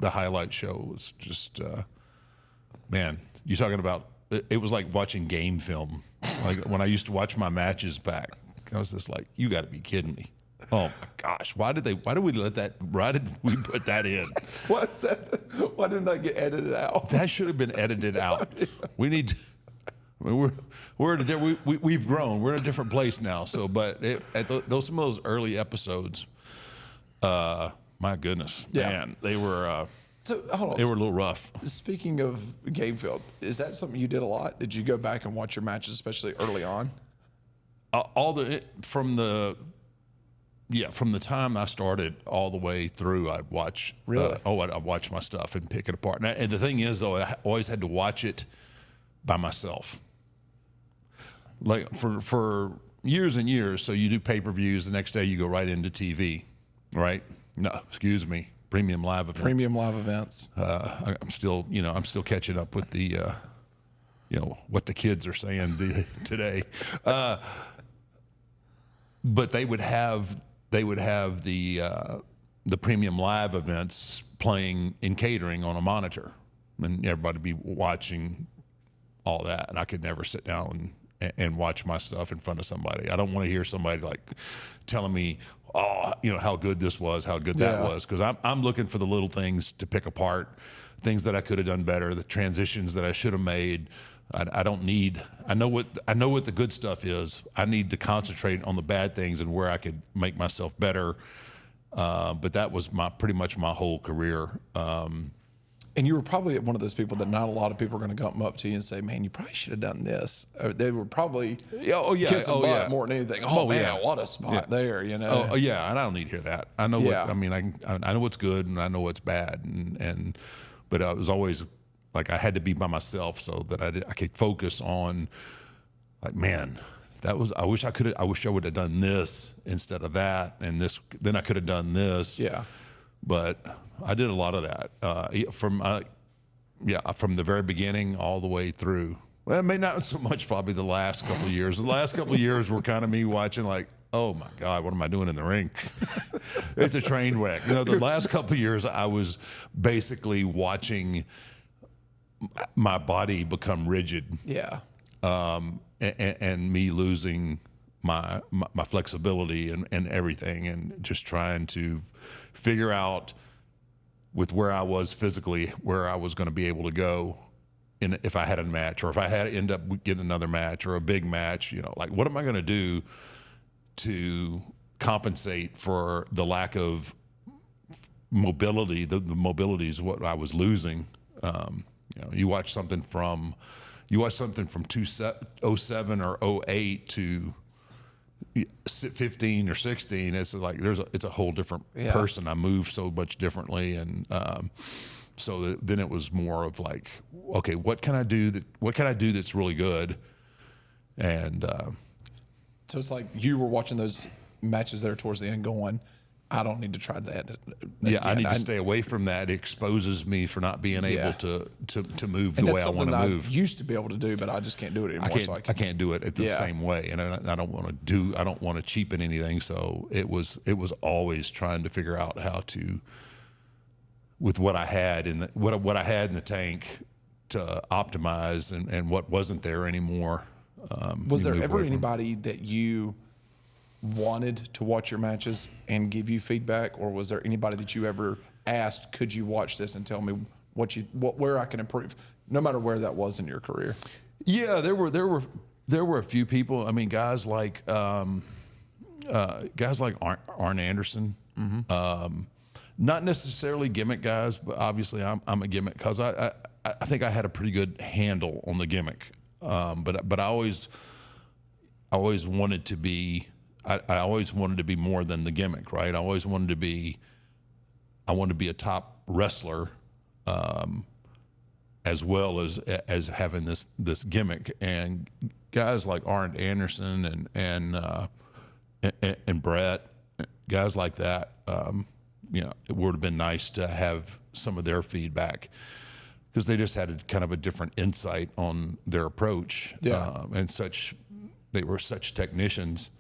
the highlight show was just, man, you're talking about, it was like watching game film. Like when I used to watch my matches back, I was just like, you got to be kidding me. Oh my gosh. Why did we put that in? What's that? Why didn't that get edited out? That should have been edited out. We need to, I mean, we're at we've grown. We're in a different place now. So, but some of those early episodes, my goodness, man, they were, so hold on. They were a little rough. Speaking of game film, is that something you did a lot? Did you go back and watch your matches, especially early on? From the time I started all the way through, I'd watch. Really? I'd watch my stuff and pick it apart. And the thing is, though, I always had to watch it by myself. Like for years and years. So you do pay-per-views. The next day you go right into TV, right? No, excuse me. Premium live events. Premium live events. I'm still catching up with the, what the kids are saying today. But they would have the premium live events playing in catering on a monitor, and everybody be watching all that. And I could never sit down and watch my stuff in front of somebody. I don't want to hear somebody like telling me, how good this was, how good that was, because I'm looking for the little things to pick apart, things that I could have done better, the transitions that I should have made. I know what the good stuff is. I need to concentrate on the bad things and where I could make myself better. But that was pretty much my whole career. And you were probably one of those people that not a lot of people are going to come up to you and say, "Man, you probably should have done this." Or they were probably kissing butt more than anything. Oh man, what a spot there, you know. Oh yeah, and I don't need to hear that. I know what I mean. I know what's good and I know what's bad, but I was always like I had to be by myself so that I could focus on, like, man, that was. I wish I would have done this instead of that, and this. Then I could have done this. Yeah. But I did a lot of that from the very beginning all the way through. Well, maybe not so much probably the last couple of years. The last couple of years were kind of me watching like, oh my God, what am I doing in the ring? It's a train wreck. The last couple of years I was basically watching my body become rigid. Yeah. And me losing my flexibility and everything, and just trying to figure out with where I was physically, where I was going to be able to go if I had a match, or if I had to end up getting another match or a big match, like what am I going to do to compensate for the lack of mobility? The mobility is what I was losing. You watch something from 2007 or 08 to 15 or 16, it's like it's a whole different person. I move so much differently, and so then it was more of like, okay, what can I do that's really good? And so it's like you were watching those matches there towards the end, going, I don't need to try that. I need to stay away from that. It exposes me for not being able to move the way I want to move. I used to be able to do, but I just can't do it anymore. I can't do it the same way, and I don't want to cheapen anything. So it was always trying to figure out how to, with what I had in what I had in the tank, to optimize and what wasn't there anymore. Was there ever anybody that you wanted to watch your matches and give you feedback, or was there anybody that you ever asked, could you watch this and tell me where I can improve, no matter where that was in your career? Yeah, there were a few people. I mean, guys like Arn Anderson. Mm-hmm. Not necessarily gimmick guys, but obviously I'm a gimmick because I think I had a pretty good handle on the gimmick. But I always wanted to be. I always wanted to be more than the gimmick, right? I always wanted to be a top wrestler, as well as having this gimmick. And guys like Arn Anderson and Brett, guys like that, it would have been nice to have some of their feedback, because they just had kind of a different insight on their approach. Yeah. They were such technicians.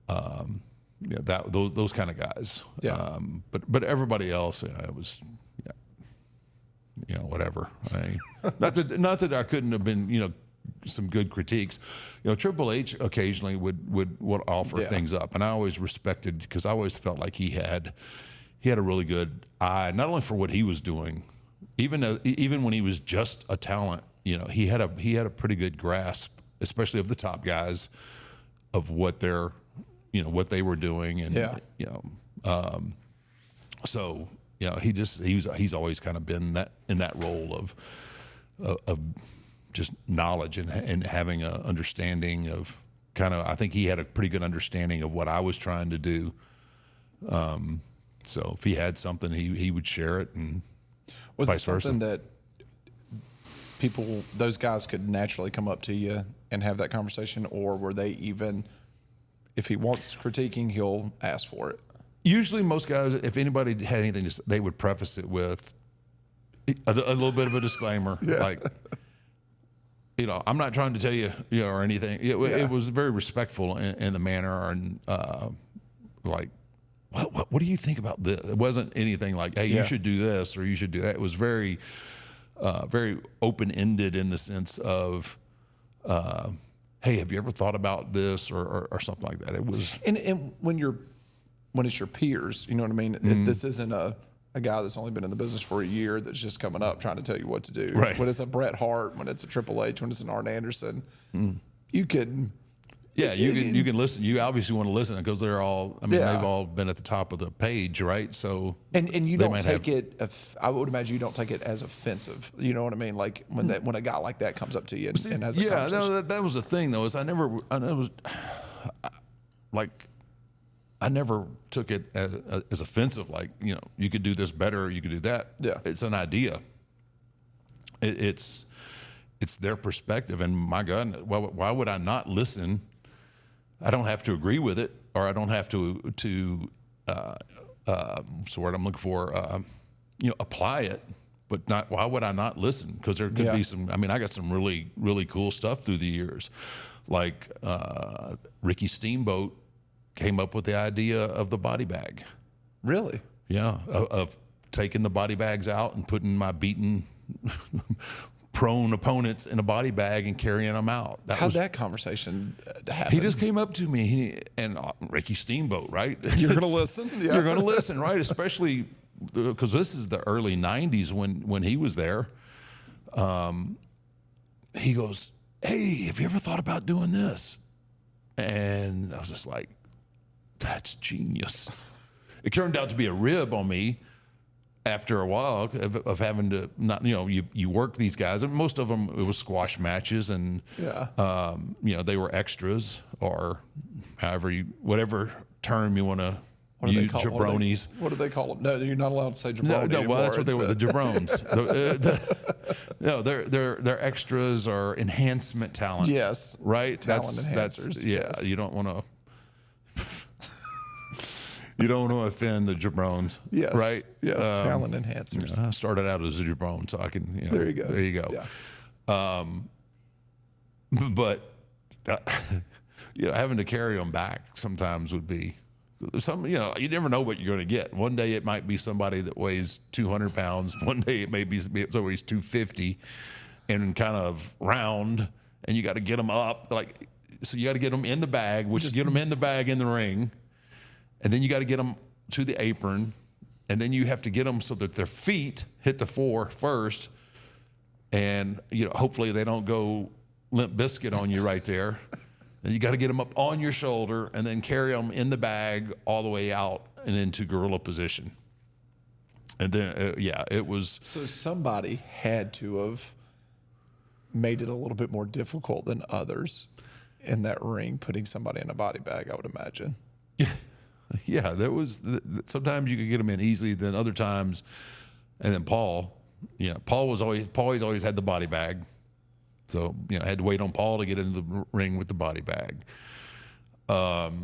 Those kind of guys. Yeah. But everybody else, it was whatever. Not that I couldn't have been, some good critiques. Triple H occasionally would offer things up, and I always respected, because I always felt like he had a really good eye, not only for what he was doing, even when he was just a talent. He had a pretty good grasp, especially of the top guys, of what what they were doing, and so he's always kind of been in that role of just knowledge and having a understanding of I think he had a pretty good understanding of what I was trying to do. So if he had something, he would share it, and was vice it something versa. that those guys could naturally come up to you and have that conversation, or were they even, if he wants critiquing, he'll ask for it? Usually most guys, if anybody had anything to say, they would preface it with a little bit of a disclaimer, like, I'm not trying to tell you, or anything. It was very respectful in the manner, and like, what do you think about this? It wasn't anything like, hey, you should do this or you should do that. It was very, very open-ended in the sense of, hey, have you ever thought about this or something like that? It was, and when it's your peers, you know what I mean? If this isn't a guy that's only been in the business for a year that's just coming up trying to tell you what to do. Right. When it's a Bret Hart, when it's a Triple H, when it's an Arn Anderson, you could. Yeah, you can listen. You obviously want to listen because they're all. They've all been at the top of the page, right? So and you don't take it. I would imagine you don't take it as offensive. You know what I mean? Like when a guy like that comes up to you and has a conversation. that was the thing though. Is I never took it as offensive. Like you could do this better, or you could do that. Yeah, it's an idea. It's their perspective, and my God, why would I not listen? I don't have to agree with it, or I don't have to what's the word I'm looking for, apply it, but not. Why would I not listen? Because there could be some. I got some really, really cool stuff through the years, like Ricky Steamboat came up with the idea of the body bag. Really? Yeah, of taking the body bags out and putting my beaten prone opponents in a body bag and carrying them out. How'd that conversation happen? He just came up to me, and Ricky Steamboat, right? You're going to listen? Yeah. You're going to listen, right? Especially because this is the early 90s when he was there. He goes, hey, have you ever thought about doing this? And I was just like, that's genius. It turned out to be a rib on me after a while of having to not, you work these guys, and most of them, it was squash matches, and they were extras, or whatever term you want to use, jabronis. What do they call them? No, you're not allowed to say jabroni. No, well, that's what they were, the jabrones. They're extras or enhancement talent. Yes. Right? Talent enhancers. That's yes. You don't want to. You don't want to offend the jabrones, yes, right? Yes, talent enhancers. I started out as a jabron, so I can. There you go. There you go. Yeah. But having to carry them back sometimes would be some. You never know what you're going to get. One day it might be somebody that weighs 200 pounds. One day it may be somebody who's 250, and kind of round, and you got to get them up. So you got to get them in the bag, get them in the bag in the ring. And then you got to get them to the apron, and then you have to get them so that their feet hit the floor first, and hopefully they don't go Limp Biscuit on you right there. And you got to get them up on your shoulder, and then carry them in the bag all the way out and into gorilla position. And then it was. So somebody had to have made it a little bit more difficult than others in that ring, putting somebody in a body bag, I would imagine. Yeah, there was. Sometimes you could get them in easily, then other times, and then Paul always had the body bag, so I had to wait on Paul to get into the ring with the body bag. It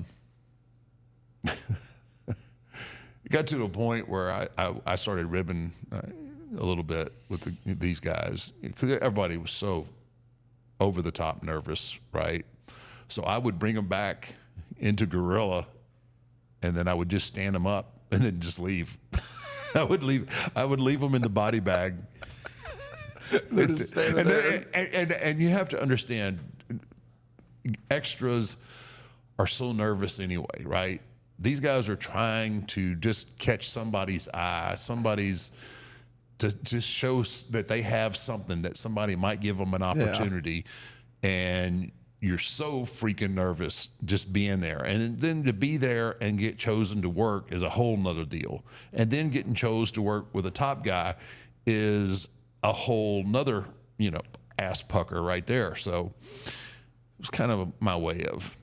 got to a point where I started ribbing a little bit with these guys because everybody was so over the top nervous, right? So I would bring them back into gorilla. And then I would just stand them up and then just leave. I would leave them in the body bag They're just standing there. And you have to understand, extras are so nervous anyway, right? These guys are trying to just catch somebody's eye, to just show that they have something, that somebody might give them an opportunity. And you're so freaking nervous just being there. And then to be there and get chosen to work is a whole nother deal. And then getting chosen to work with a top guy is a whole nother, ass pucker right there. So it's kind of my way of.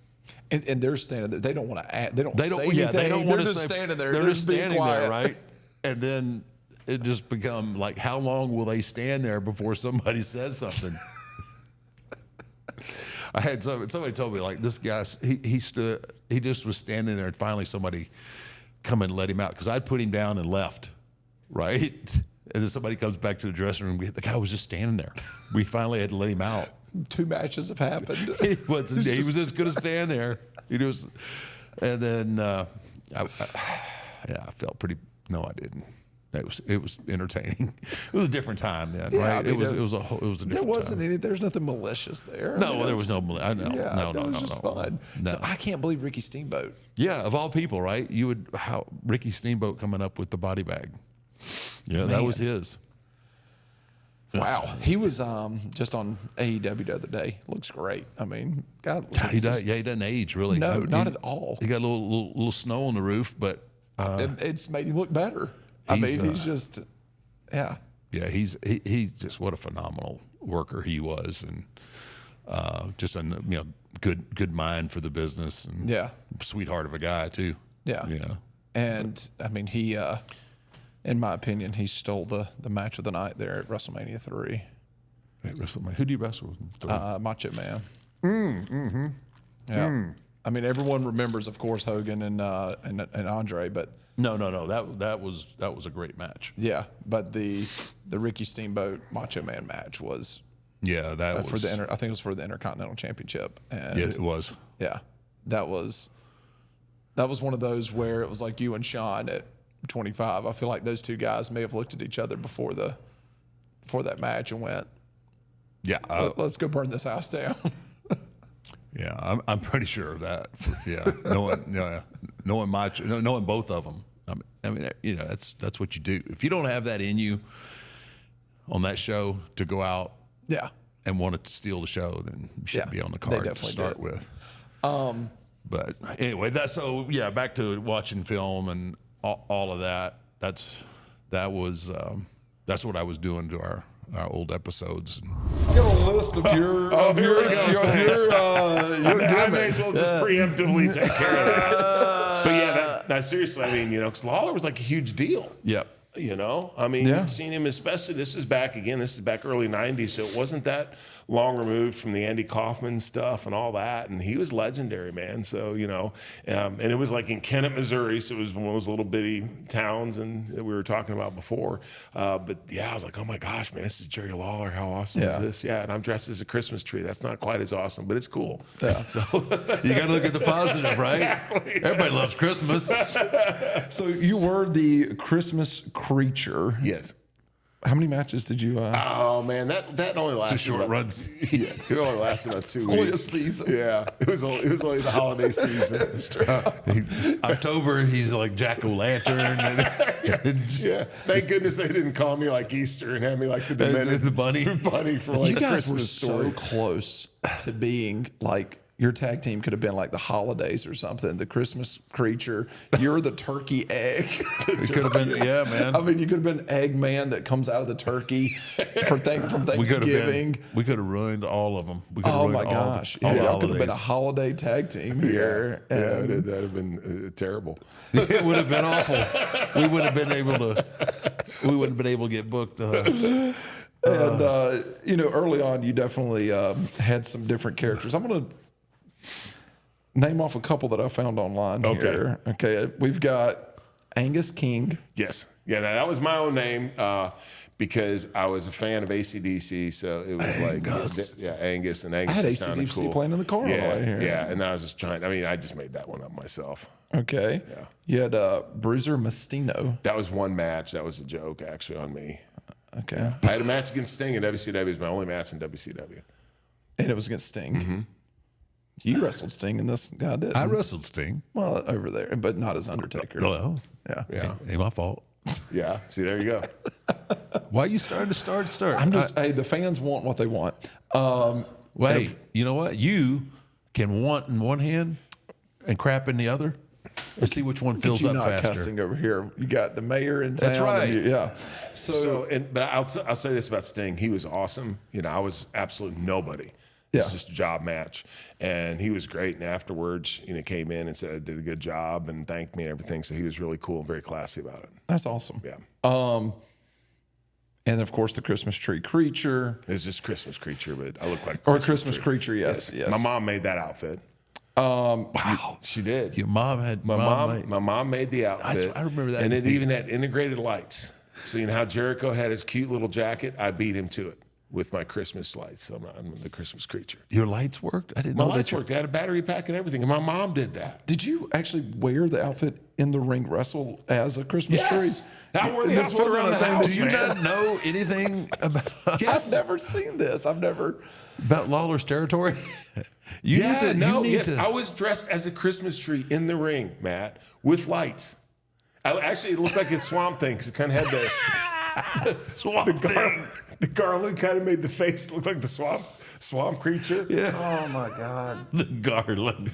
And they're standing there. They don't want to add. They don't say anything. Yeah, they don't want to say. Standing there. They're just standing there, right? And then it just become like, how long will they stand there before somebody says something? I had somebody told me, like, this guy, he just was standing there, and finally somebody come and let him out, because I'd put him down and left, right? And then somebody comes back to the dressing room. The guy was just standing there. We finally had to let him out. 2 matches have happened. He was just going to stand there. And then I felt pretty. No, I didn't. It was entertaining. It was a different time then, right? I mean, it was a different time. There wasn't any. There's nothing malicious there. No, there was no. I know. Yeah, No. It was just fun. No. So I can't believe Ricky Steamboat. Yeah, of all people, right? Ricky Steamboat coming up with the body bag. Yeah, that was his. Wow, he was just on AEW the other day. Looks great. I mean, God, he doesn't age really. No, not at all. He got a little snow on the roof, but it's made him look better. I mean, he's just, yeah. Yeah, he's just, what a phenomenal worker he was, and just a good mind for the business, and sweetheart of a guy too. Yeah. And I mean, he, in my opinion, he stole the match of the night there at WrestleMania 3. At WrestleMania, who do you wrestle with? Macho Man. Yeah. I mean, everyone remembers, of course, Hogan and Andre, but. No. That was a great match. Yeah, but the Ricky Steamboat Macho Man match was. Yeah, that was for the I think it was for the Intercontinental Championship. And yeah, it was. Yeah, that was one of those where it was like you and Sean at 25. I feel like those two guys may have looked at each other before that match and went, "Yeah, let's go burn this house down." Yeah, I'm pretty sure of that. Knowing both of them. I mean, that's what you do. If you don't have that in you on that show to go out, and want to steal the show, then you shouldn't be on the card to start with. But anyway, back to watching film and all of that. That's what I was doing to our old episodes. Get a list of your I may as well just preemptively take care of that. But yeah, that seriously, I mean, because Lawler was like a huge deal. Yep. I mean, you've seen him, especially, this is back early 90s, so it wasn't that long removed from the Andy Kaufman stuff and all that, and he was legendary, man. So, and it was like in Kennett, Missouri, so it was one of those little bitty towns that we were talking about before. But yeah, I was like, oh my gosh, man, this is Jerry Lawler. How awesome is this? Yeah, and I'm dressed as a Christmas tree. That's not quite as awesome, but it's cool. Yeah. So you got to look at the positive, right? Exactly. Everybody loves Christmas. So you were the Christmas creature. Yes. How many matches did you? Oh man, that only lasted short runs. Yeah, it only lasted about 2 weeks. Only a season. Yeah, it was only the holiday season. October, he's like jack-o'-lantern. Yeah, thank goodness they didn't call me like Easter and have me like the bunny for like you guys Christmas were story. so close to being like. Your tag team could have been like the holidays or something. The Christmas creature. You're the turkey egg. It could have been, yeah, man. I mean, you could have been Eggman that comes out of the turkey from Thanksgiving. We could have ruined all of them. Oh my gosh! Y'all could have been a holiday tag team here. Yeah, that'd have been terrible. It would have been awful. We wouldn't have been able to get booked. And early on, you definitely had some different characters. I'm gonna name off a couple that I found online here. Okay, we've got Angus King. Yes. Yeah, that was my own name because I was a fan of AC/DC, so it was Angus. Angus, and Angus I had sounded AC/DC cool. playing in the car on the way here. Yeah, and I was just I just made that one up myself. Okay. Yeah. You had Bruiser Mastino. That was one match. That was a joke, actually, on me. Okay. I had a match against Sting in WCW. It was my only match in WCW. And it was against Sting. You wrestled Sting in this guy, did I wrestled Sting. Well, over there, but not as Undertaker. Well, Yeah. ain't my fault. Yeah. See, there you go. Why you starting to start? I'm just, hey, the fans want what they want. Wait, you know what? You can want in one hand and crap in the other. Let's see which one fills You're up not faster. cussing over here. You got the mayor in town. That's right. and yeah. But I'll say this about Sting. He was awesome. You know, I was absolutely nobody. Yeah. It's just a job match. And he was great. And afterwards, you know, came in and said I did a good job and thanked me and everything. So he was really cool and very classy about it. That's awesome. Yeah. And of course, the Christmas tree creature. It's just Christmas creature, but I look like Or Christmas creature, yes. My mom made that outfit. Wow, She did. your mom had My mom made the outfit. I remember that. And it even had integrated lights. So you know how Jericho had his cute little jacket? I beat him to it with my Christmas lights. I'm the Christmas creature. Your lights worked. I didn't My know lights that. worked. I had a battery pack and everything. And my mom did that. Did you actually wear the outfit in the ring wrestle as a Christmas Yes. tree? I wore the This outfit wasn't around a the thing house, that Do you man. not know anything about I've never seen this. I've never. Lawler's territory? You I was dressed as a Christmas tree in the ring, Matt, with lights. Actually, it looked like a swamp thing because it kind of had the swamp thing. the garland kind of made the face look like the swamp creature. Yeah, Oh my God. the garland.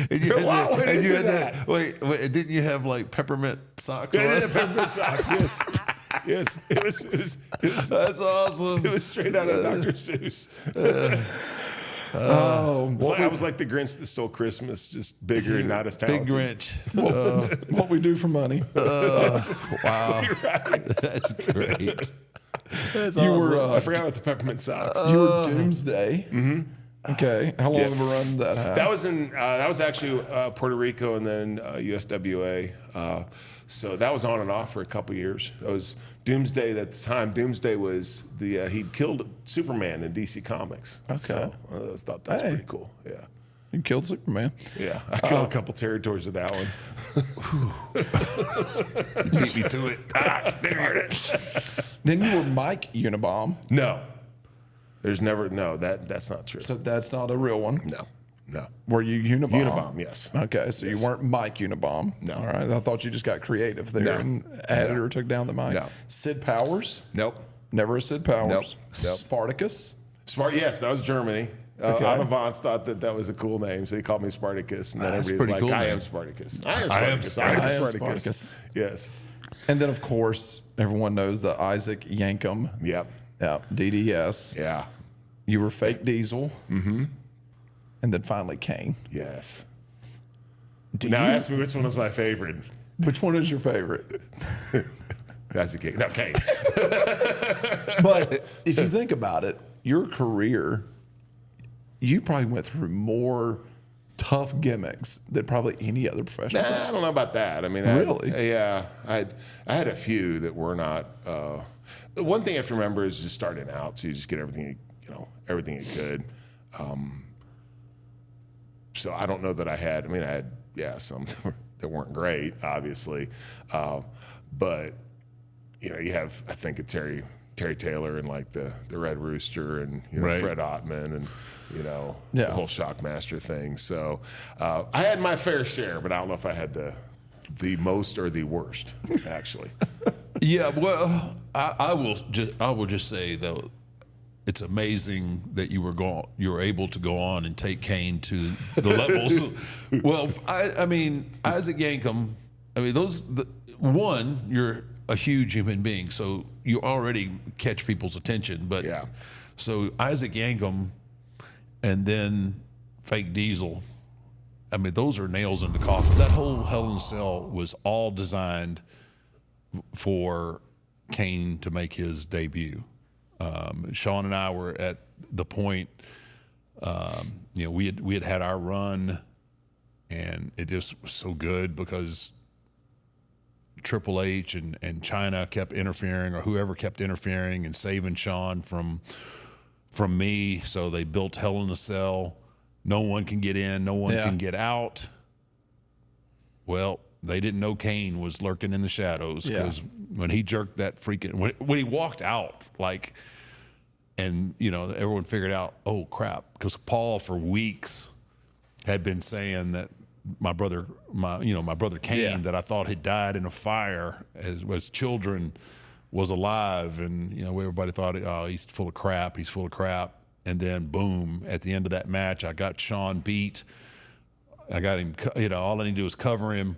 And There went into that. Wait, didn't you have like peppermint socks I on? did have peppermint socks. Yes, yes. It was That's awesome. it was straight out of Dr. Seuss. I was like the Grinch that stole Christmas, just bigger and not as Big talented. Grinch. What we do for money. Wow, You're right. that's great. That's You awesome. were I forgot about the peppermint socks. you were Doomsday. Mm-hmm. Okay. How long of a run did that have? That was actually Puerto Rico and then USWA. So that was on and off for a couple years. That was Doomsday at the time. Doomsday was he'd killed Superman in DC Comics. Okay. So I thought that was pretty cool. Yeah. You killed Superman. Yeah. I killed a couple territories with that one. beat me to it. Darn it. Then you were Mike Unabomb. No. There's never, that's not true. So that's not a real one. No. Were you Unabomb? Unabomb, yes. Okay, so you weren't Mike Unabomb. No. All right. I thought you just got creative there No. and added or took down the mic. No. Sid Powers. Nope. Never a Sid Powers. Nope. Spartacus. Yes, that was Germany. Okay. Otto Vance thought that was a cool name, so he called me Spartacus. And then That's everybody's pretty like, cool I name. am Spartacus. I am I am Spartacus. I am Spartacus. Spartacus. Yes. And then, of course, everyone knows the Isaac Yankum. Yep. Yeah. DDS. Yeah. You were Fake Diesel. Mm-hmm. And then finally Kane. Yes. Now ask me which one was my favorite. Which one is your favorite? That's a Kane. No, Kane. But if you think about it, your career, you probably went through more tough gimmicks than probably any other professional I wrestler. don't know about that. I mean, Really? Yeah. I had a few that were not. The one thing you have to remember is just starting out, so you just get everything you could. So I don't know that I had. I mean, I had some that weren't great, obviously, but you have I think a Terry Taylor and like the Red Rooster and Right. Fred Ottman and the Yeah. whole Shockmaster thing. So I had my fair share, but I don't know if I had the most or the worst actually. Yeah, well, I will just say though, it's amazing that you were able to go on and take Kane to the levels. Well, I mean, Isaac Yankum. I mean, you're a huge human being, so you already catch people's attention. But Yeah. so Isaac Yankum, and then Fake Diesel. I mean, those are nails in the coffin. That whole Hell in a Cell was all designed for Kane to make his debut. Sean and I were at the point, we had our run, and it just was so good because Triple H and China kept interfering, or whoever kept interfering and saving Sean from me. So they built Hell in a Cell. No one can get in, no one can get out. Well, They didn't know Kane was lurking in the shadows Yeah. because when he jerked that freaking when he walked out, like, and everyone figured out, oh crap, because Paul for weeks had been saying that my brother Kane, Yeah. that I thought had died in a fire as children, was alive, and everybody thought, oh, he's full of crap, and then boom, at the end of that match, I got Sean beat. I got him, all I need to do is cover him,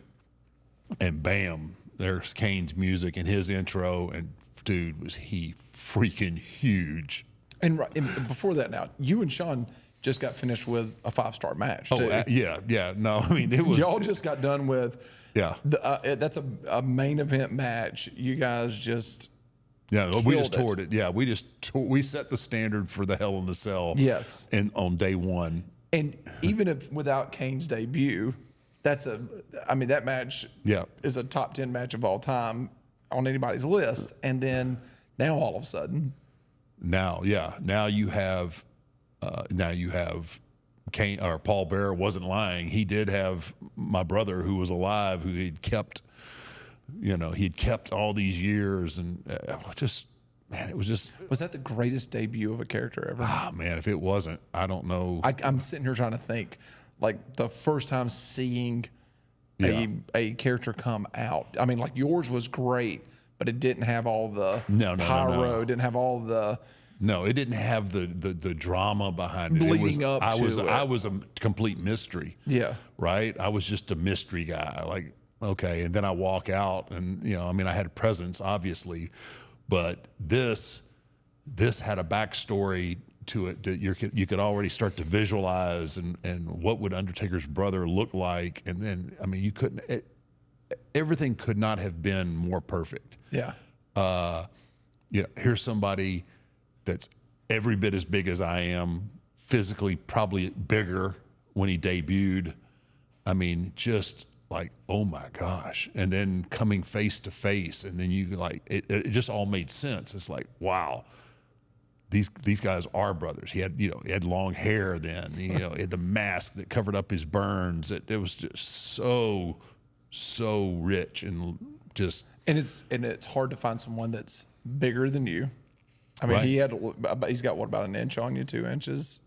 and bam, there's Kane's music and his intro, and dude, was he freaking huge. And before that, now you and Sean just got finished with a 5-star match. Too. Yeah. No, I mean, it was. Y'all just got done with. Yeah. That's a main event match. You guys just. Yeah, we just killed toured it. Yeah, we set the standard for the Hell in the Cell. Yes. On day one. And even if without Kane's debut, that match is a top 10 match of all time on anybody's list. And then now all of a sudden. Now you have Kane, or Paul Bearer wasn't lying. He did have my brother who was alive, who he'd kept all these years, and it was just. Was that the greatest debut of a character ever? Ah, man, if it wasn't, I don't know. I'm sitting here trying to think, like the first time seeing a character come out. I mean, like yours was great, but it didn't have all the pyro. It didn't have all the. No, it didn't have the drama behind it. Leading up I to I was a complete mystery. Yeah. Right? I was just a mystery guy. Like, okay. And then I walk out and, I had a presence, obviously, but this had a backstory to it that you could already start to visualize and what would Undertaker's brother look like. And then, everything could not have been more perfect. Yeah. Here's somebody that's every bit as big as I am, physically probably bigger when he debuted. I mean, just like, oh my gosh. And then coming face to face, and then it just all made sense. It's like, wow, these guys are brothers. He had long hair then, he had the mask that covered up his burns. It was just so rich and just. And it's hard to find someone that's bigger than you. I mean, Right. he's got about an inch on you, 2 inches.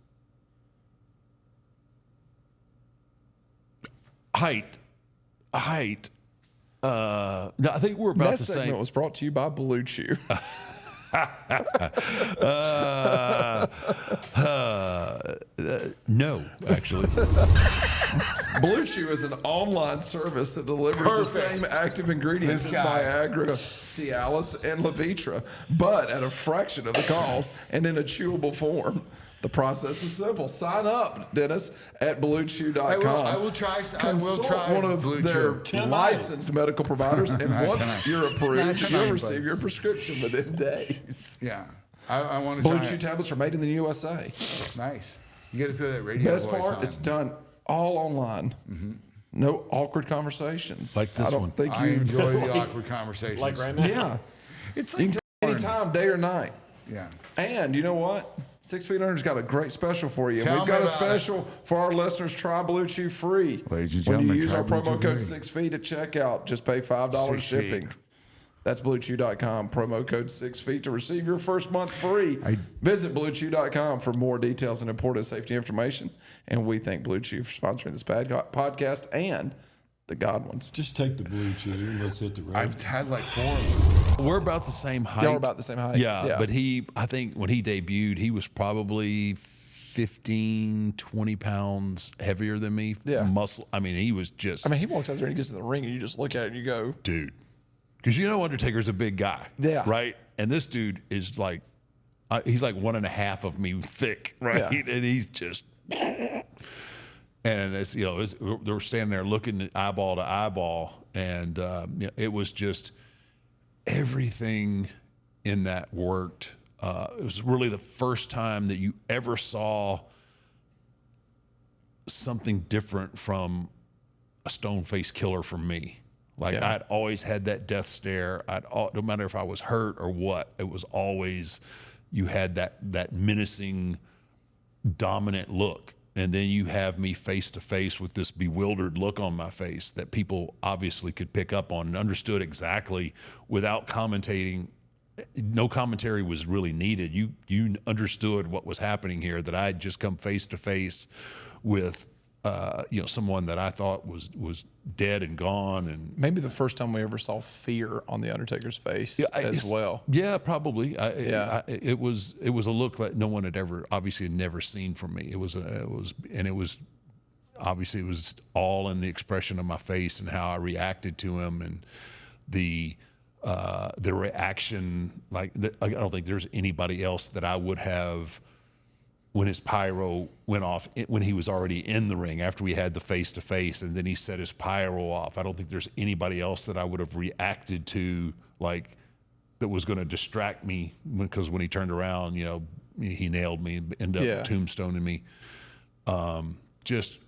Height. No, I think we're about That the segment same. was brought to you by Bluechew. No, actually. Bluechew is an online service that delivers the same active ingredients as Viagra, Cialis, and Levitra, but at a fraction of the cost and in a chewable form. The process is simple. Sign up, Dennis, at bluechew.com. I will try Consult one of Bluechew. their licensed medical providers, and once Tonight. you're approved, Tonight, you'll buddy. receive your prescription within days. Yeah. I want to try Bluechew it. tablets are made in the USA. Nice. You got to throw that radio Best voice part, on. it's done all online. No awkward conversations. Like this I don't one. think I you enjoy the awkward conversations. Like right now. Yeah. It's You can like take it anytime, day or night. Yeah. And you know what? 6 Feet Under's got a great special for you. Tell We've me got a about special for our listeners. Try Blue Chew free. Ladies and when you gentlemen, use try our Blue Chew promo code free. 6 feet at checkout, just pay $5 6 shipping. feet. That's bluechew.com. Promo code 6 feet to receive your first month free. Visit bluechew.com for more details and important safety information. And we thank Blue Chew for sponsoring this podcast and the Godwins. Just take the blue chew and let's hit the road. I've had like 4 of them. We're about the same height. Y'all are about the same height? Yeah, Yeah. but I think when he debuted, he was probably 15, 20 pounds heavier than me. Yeah. Muscle. I mean, he was just. I mean, he walks out there and he gets in the ring and you just look at it and you go, dude. Because Undertaker's a big guy. Yeah. Right? And this dude is like, he's like 1.5 of me thick, right? Yeah. And he's just. And it's, they were standing there looking at eyeball to eyeball, and it was just everything in that worked. It was really the first time that you ever saw something different from a stone-faced killer from me. Like, Yeah. I'd always had that death stare. No matter if I was hurt or what, it was always, you had that menacing, dominant look. and then you have me face to face with this bewildered look on my face that people obviously could pick up on and understood exactly without commentating. No commentary was really needed. You understood what was happening here, that I had just come face to face with someone that I thought was dead and gone. And maybe the first time we ever saw fear on the Undertaker's face as well. Yeah, probably. It was a look that no one had obviously never seen from me. It was obviously it was all in the expression of my face and how I reacted to him, and the reaction. I don't think there's anybody else that I would have. When his pyro went off, when he was already in the ring, after we had the face-to-face, and then he set his pyro off, I don't think there's anybody else that I would have reacted to that was going to distract me, because when he turned around, he nailed me, ended up tombstoning me. Just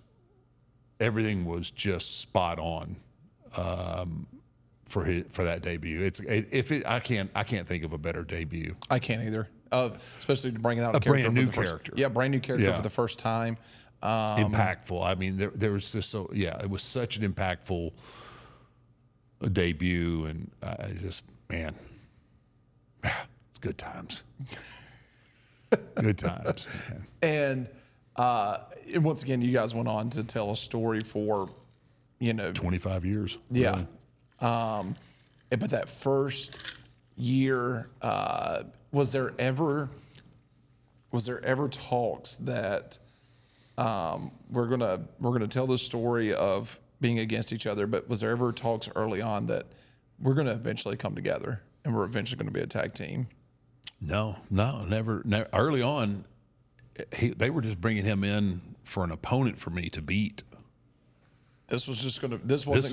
everything was just spot on for that debut. I can't think of a better debut. I can't either. Especially bringing out a character brand new for the character. brand new character for the first time. Impactful. I mean, there was just it was such an impactful debut, and I just, man, it's good times. Good times. Man. And once again, you guys went on to tell a story for, 25 years. Yeah. Really. But that first year, was there ever talks that we're gonna tell this story of being against each other, but was there ever talks early on that we're gonna eventually come together and we're eventually gonna be a tag team? No, never. Early on, they were just bringing him in for an opponent for me to beat. This wasn't going to be this was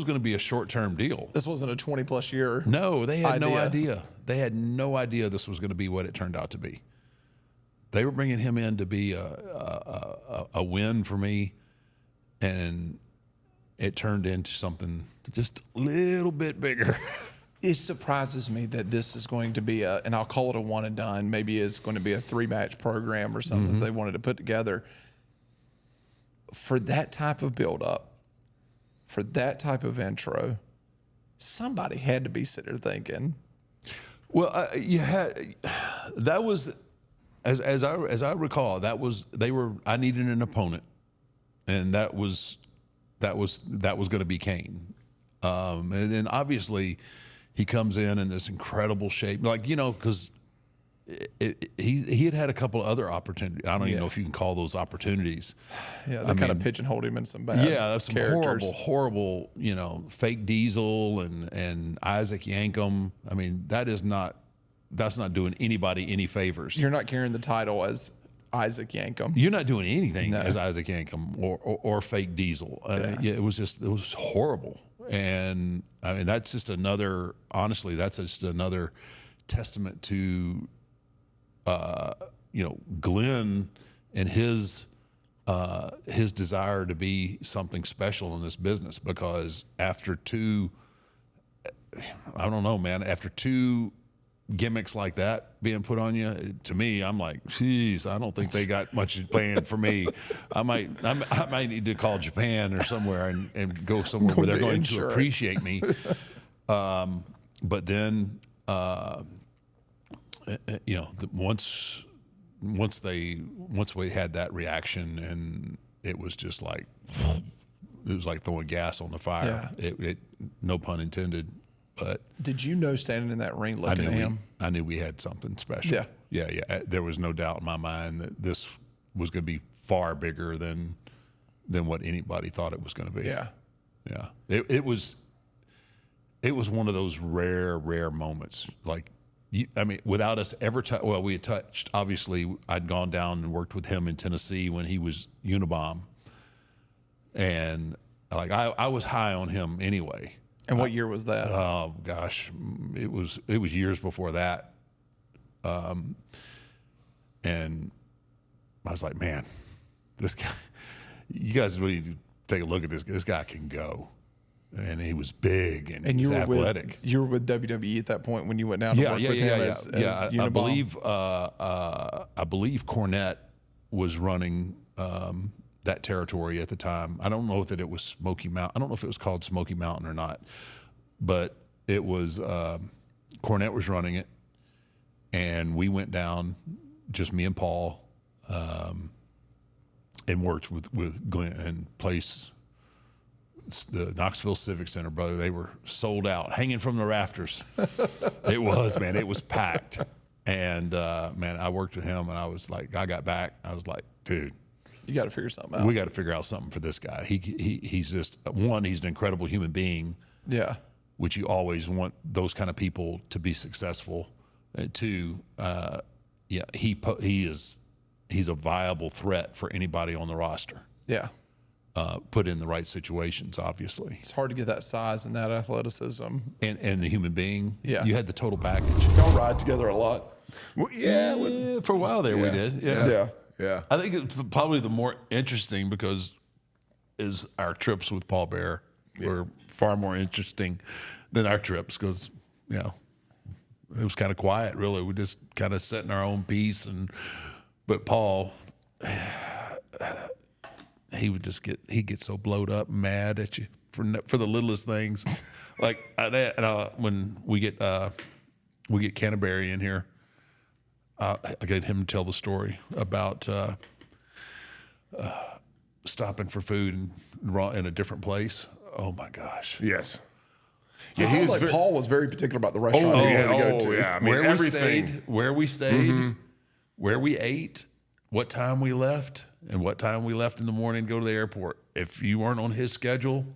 going to be a short-term deal. This wasn't a 20-plus year. No, they had no idea. They had no idea this was going to be what it turned out to be. They were bringing him in to be a win for me, and it turned into something just a little bit bigger. It surprises me that this is going to be and I'll call it a one and done. Maybe it's going to be a 3-match program or something they wanted to put together. For that type of build-up, for that type of intro, somebody had to be sitting there thinking. Well, that was, as I recall, I needed an opponent, and that was going to be Kane, and then obviously he comes in this incredible shape, because. He had a couple of other opportunities. I don't even know if you can call those opportunities. Yeah, they kind of pigeonholed him in some bad that's some characters. horrible, fake Diesel and Isaac Yankem. I mean, that's not doing anybody any favors. You're not carrying the title as Isaac Yankem. You're not doing anything as Isaac Yankem or fake Diesel. It was horrible. And I mean, that's just another testament to Glenn and his desire to be something special in this business, because after two gimmicks like that being put on you, to me, I'm like, geez, I don't think they got much planned for me. I might need to call Japan or somewhere and go somewhere where they're going to appreciate me. But then, once we had that reaction, and it was just like, it was like throwing gas on the fire. Yeah. It no pun intended. But did you know, standing in that ring looking at him? I knew we had something special. Yeah. There was no doubt in my mind that this was going to be far bigger than what anybody thought it was going to be. Yeah. It was one of those rare moments. Like, without us ever we had touched. Obviously, I'd gone down and worked with him in Tennessee when he was Unabomb, and like I was high on him anyway. And what year was that? Oh gosh, it was years before that. And I was like, man, this guy, you guys really need to take a look at this. This guy can go. And he was big and he was athletic. You were with WWE at that point when you went down to work with him as Unabomb? I believe Cornette was running that territory at the time. I don't know if it was Smoky Mountain. I don't know if it was called Smoky Mountain or not, but it was Cornette was running it, and we went down, just me and Paul, and worked with Glenn and placed the Knoxville Civic Center, brother. They were sold out, hanging from the rafters. It was, man. It was packed. And, man, I worked with him, and I was like, I got back. I was like, dude. You got to figure something out. We got to figure out something for this guy. He's just, one, he's an incredible human being. Yeah. Which you always want those kind of people to be successful. And two, he's a viable threat for anybody on the roster. Yeah. Put in the right situations, obviously. It's hard to get that size and that athleticism. And the human being. Yeah. You had the total package. Y'all ride together a lot. Well, For a while there we did. Yeah. yeah. I think it's probably the more interesting because our trips with Paul Bear were far more interesting than our trips because, it was kind of quiet, really. We just kind of sat in our own peace. But Paul, he would just get so blowed up and mad at you for the littlest things. Like when we get Canterbury in here, I get him to tell the story about stopping for food in a different place. Oh my gosh! Yes. So it sounds like Paul was very particular about the restaurant he wanted to go to. Yeah. I mean, where everything. we stayed, where we ate, what time we left, and what time we left in the morning to go to the airport. If you weren't on his schedule,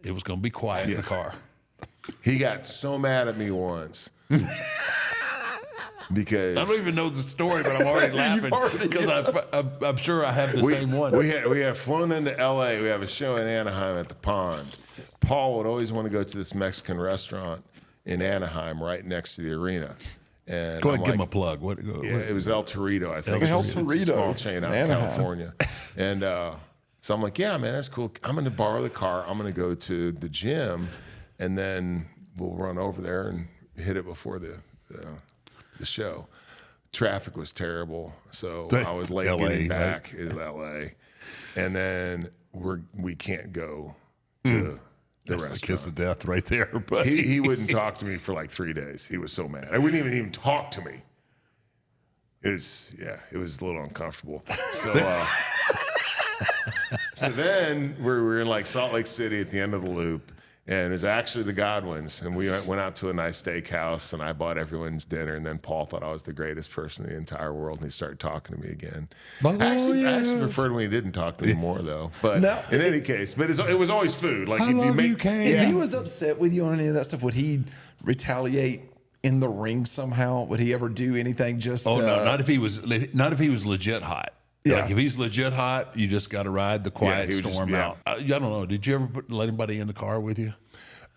it was going to be quiet in the car. He got so mad at me once. Because I don't even know the story, but I'm already laughing because I'm sure I have the same one. We had flown into L.A. We have a show in Anaheim at the Pond. Paul would always want to go to this Mexican restaurant in Anaheim right next to the arena. And Go ahead and give him a plug. What it was El Torito, I think. El It's a Torito. small chain out in Anaheim. California. And so I'm like, yeah, man, that's cool. I'm going to borrow the car. I'm going to go to the gym, and then we'll run over there and hit it before the show. Traffic was terrible, so I was late getting back in LA, and then we can't go to the That's the restaurant. kiss of death right there. But He wouldn't talk to me for like 3 days. He was so mad. I wouldn't even talk to me. It was a little uncomfortable. So so then we were in like Salt Lake City at the end of the loop. And it was actually the Godwins. And we went out to a nice steakhouse, and I bought everyone's dinner. And then Paul thought I was the greatest person in the entire world, and he started talking to me again. I actually preferred when he didn't talk to me more, though. But in any case, it was always food. Like If he was upset with you on any of that stuff, would he retaliate in the ring somehow? Would he ever do anything just? no, not if he was legit hot. Yeah. Like if he's legit hot, you just got to ride the quiet storm out. I don't know. Did you ever let anybody in the car with you?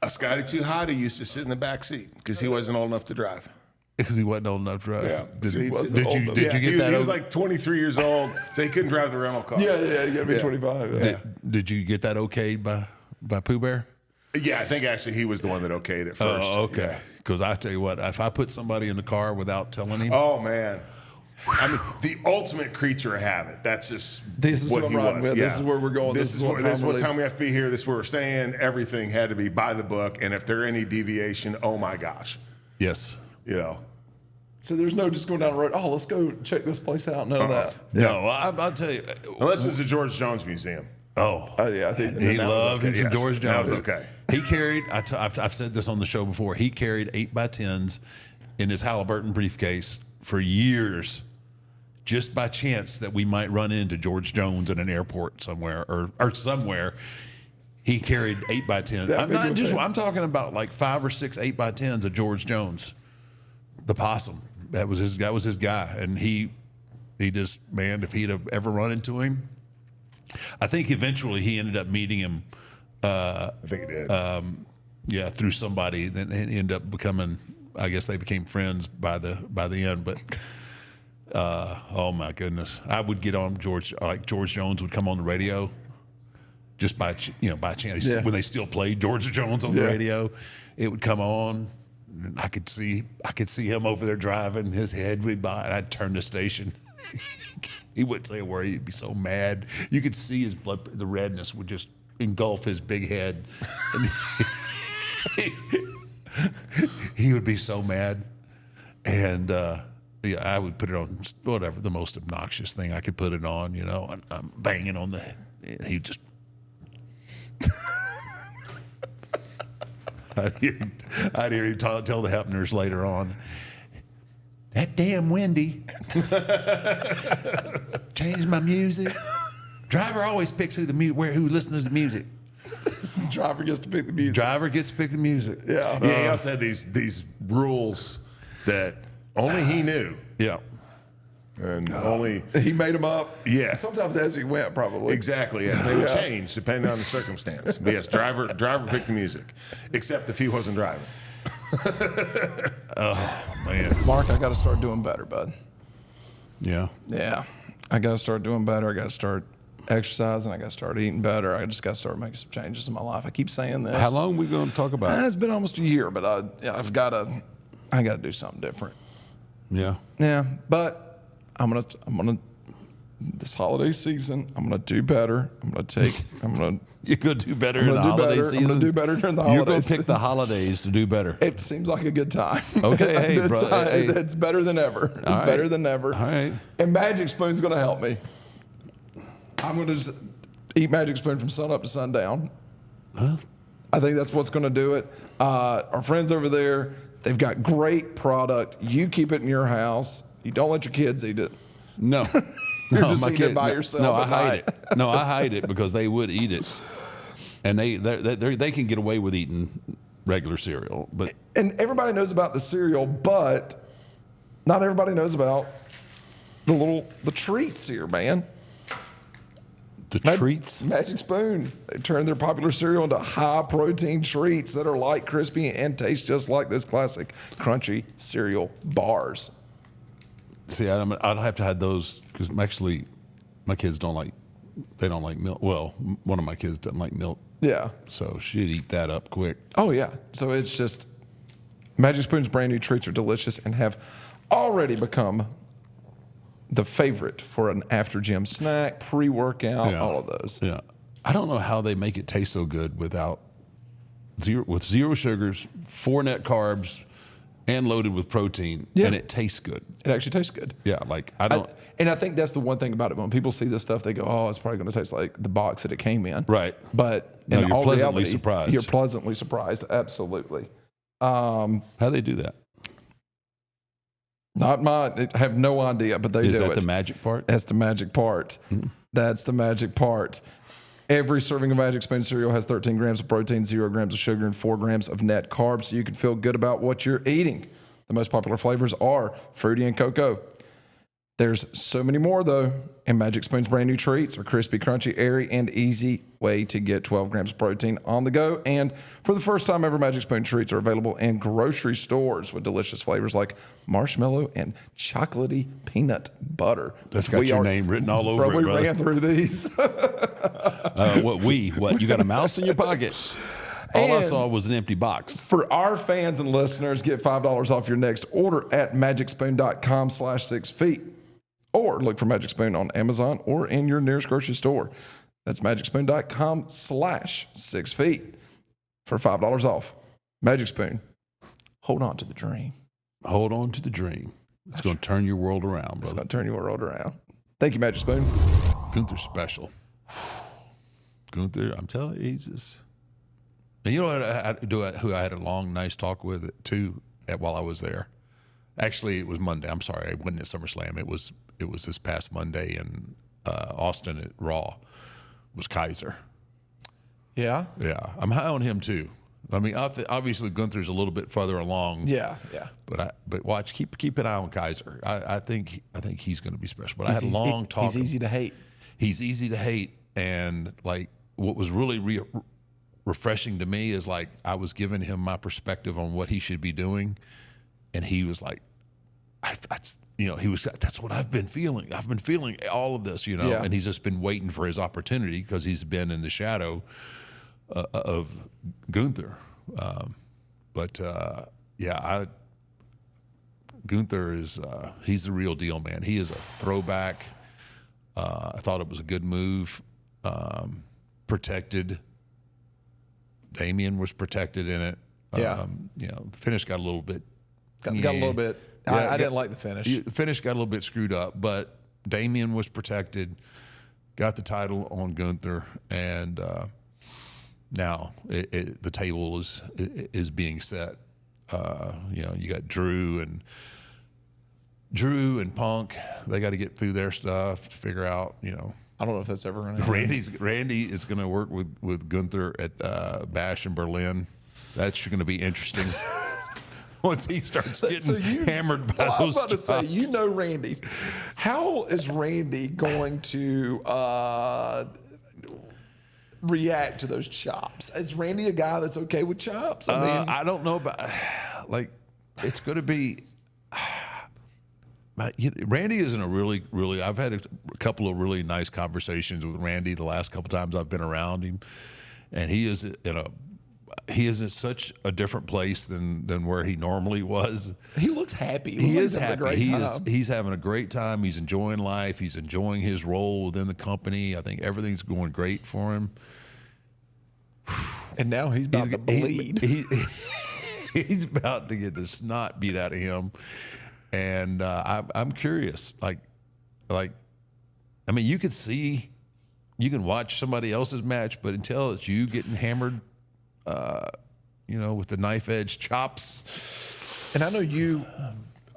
Scotty Too Hot, he used to sit in the back seat because he wasn't old enough to drive. Because he wasn't old enough to drive. Yeah. Did He you wasn't old enough. get that? He was like 23 years old, so he couldn't drive the rental car. you got to be 25. Yeah. Did you get that okayed by Pooh Bear? Yeah, I think actually he was the one that okayed it first. Oh, okay. Because I tell you what, if I put somebody in the car without telling him, Oh man. I mean, the ultimate creature of habit. That's just This is what I'm he riding was. with. This is where we're going. This is what what time we have to be here. This is where we're staying. Everything had to be by the book. And if there any deviation, oh my gosh, yes. So there's no just going down the road. Oh, let's go check this place out. None of that. No, I'll tell you. Unless it's the George Jones Museum. Oh, Yeah, I think he loved him some Yes, George that Jones. was okay. He carried. I've said this on the show before. He carried 8x10s in his Halliburton briefcase for years, just by chance that we might run into George Jones in an airport somewhere or somewhere. He carried 8x10s. I'm talking about like 5 or 6 8x10s of George Jones, the possum. That was his guy, and he just, man, if he'd have ever run into him. I think eventually he ended up meeting him. I think he did. Through somebody. Then he ended up becoming. I guess they became friends by the end. But oh my goodness, I would get on George. Like George Jones would come on the radio, just by chance. When they still played George Jones on the radio, it would come on. And I could see him over there driving. His head would by, and I'd turn the station. He wouldn't say a word. He'd be so mad. You could see his blood, the redness would just engulf his big head. And he would be so mad. And yeah, I would put it on whatever, the most obnoxious thing I could put it on, you know. I'm banging on the head. And he just. I'd hear him tell the Hepners later on, that damn Wendy changed my music. Driver always picks who listens to the music. Driver gets to pick the music. Driver gets to pick the music. Yeah. Yeah, he also had these rules that only he knew. Yeah. And only He made them up. Yeah. Sometimes as he went, probably. exactly. Yes, they would change depending on the circumstance. But yes, driver picked the music, except if he wasn't driving. Oh man. Mark, I got to start doing better, bud. Yeah. Yeah. I got to start doing better. I got to start exercising. I got to start eating better. I just got to start making some changes in my life. I keep saying this. How long we going to talk about it? It's been almost a year, but I got to do something different. Yeah. Yeah, but I'm gonna this holiday season, I'm gonna do better. You're going to do better in I'm the gonna do holiday better. season. I'm gonna do better during the You're going holidays. to pick the holidays to do better. It seems like a good time. Okay, hey, This brother, time, hey. it's better than ever. It's right. better than ever. All right. And Magic Spoon's gonna help me. I'm gonna just eat Magic Spoon from sun up to sundown. I think that's what's gonna do it. Our friends over there, they've got great product. You keep it in your house. You don't let your kids eat it. No. You're No, just my eating it kid- by no, yourself No, I at hide night. it. No, I hide it because they would eat it, and they can get away with eating regular cereal. But And everybody knows about the cereal, but not everybody knows about the treats here, man. the treats, Magic Spoon. They turned their popular cereal into high protein treats that are light, crispy, and taste just like those classic crunchy cereal bars. see, I'd have to hide those because actually, my kids don't like milk. Well, one of my kids doesn't like milk, Yeah. so she'd eat that up quick. Oh, yeah. So it's just Magic Spoon's brand new treats are delicious and have already become the favorite for an after gym snack, pre-workout, all of those. Yeah, I don't know how they make it taste so good without zero sugars, 4 net carbs, and loaded with protein, Yeah. and it tastes good. It actually tastes good. Yeah, like I don't. And I think that's the one thing about it. When people see this stuff, they go, "Oh, it's probably going to taste like the box that it came in." Right. But No, in you're all pleasantly reality, surprised. You're pleasantly surprised. Absolutely. How they do that? Not mine. I have no idea, but they Is do that it. the magic part? That's the magic part. That's the magic part. Every serving of Magic Spoon cereal has 13 grams of protein, 0 grams of sugar, and 4 grams of net carbs, so you can feel good about what you're eating. The most popular flavors are fruity and cocoa. There's so many more, though, and Magic Spoon's brand new treats are crispy, crunchy, airy, and easy way to get 12 grams of protein on the go. And for the first time ever, Magic Spoon treats are available in grocery stores with delicious flavors like marshmallow and chocolatey peanut butter. That's got your name written all over Bro, it, we brother. ran through these. What? You got a mouse in your pocket? All I And- saw was an empty box. For our fans and listeners, get $5 off your next order at magicspoon.com/6feet. Or look for Magic Spoon on Amazon or in your nearest grocery store. That's magicspoon.com/6feet for $5 off. Magic Spoon. Hold on to the dream. Hold on to the dream. It's going to turn your world around, It's brother. going to turn your world around. Thank you, Magic Spoon. Gunther's special. Gunther, I'm telling you, he's just. And you know what? Who I had a long, nice talk with too while I was there. Actually, it was Monday. I'm sorry, it wasn't at SummerSlam. It was this past Monday in Austin at Raw. Was Kaiser? Yeah? Yeah, I'm high on him too. I mean, obviously Gunther's a little bit further along. Yeah. But watch, keep an eye on Kaiser. I think he's going to be special. But I had a long talk. He's easy to hate. He's easy to hate, and like what was really refreshing to me is like I was giving him my perspective on what he should be doing, and he was like, "That's what I've been feeling. I've been feeling all of this, Yeah. And he's just been waiting for his opportunity because he's been in the shadow of Gunther. Gunther is he's the real deal, man. He is a throwback. I thought it was a good move. Protected. Damien was protected in it. Yeah. The finish got a little bit. Got a little bit. I didn't like the finish. The finish got a little bit screwed up, but Damien was protected. Got the title on Gunther, and now the table is being set. You got Drew and Punk. They got to get through their stuff to figure out. I don't know if that's ever going to happen. Randy is going to work with Gunther at Bash in Berlin. That's going to be interesting. Once he starts getting hammered by those I was about to say, chops. Randy. How is Randy going to react to those chops? Is Randy a guy that's okay with chops? I don't know about it's going to be. Randy isn't a really. I've had a couple of really nice conversations with Randy the last couple times I've been around him, and he is in such a different place than where he normally was. He looks happy. He is happy. He's He's having a great time. He's enjoying life. He's enjoying his role within the company. I think everything's going great for him. And now he's about to bleed. He's about to get the snot beat out of him. And I'm curious. You can watch somebody else's match, but until it's you getting hammered, with the knife edge chops. And I know you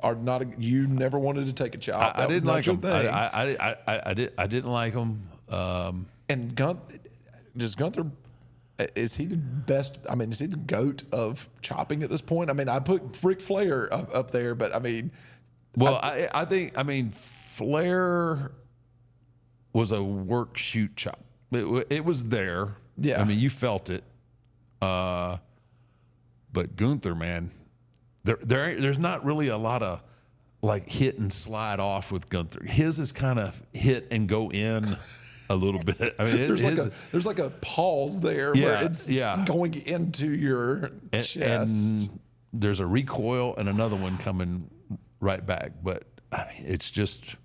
are not. You never wanted to take a chop. I didn't like your them. thing. I didn't like them. And Gunther, is he the best? I mean, is he the GOAT of chopping at this point? I mean, I put Ric Flair up there, but I mean, I think Flair was a work shoot chop. It was there. Yeah. I mean, you felt it. But Gunther, man, there's not really a lot of like hit and slide off with Gunther. His is kind of hit and go in a little bit. I mean, there's like a pause there where it's going into your chest. And there's a recoil and another one coming right back. But I mean, it's just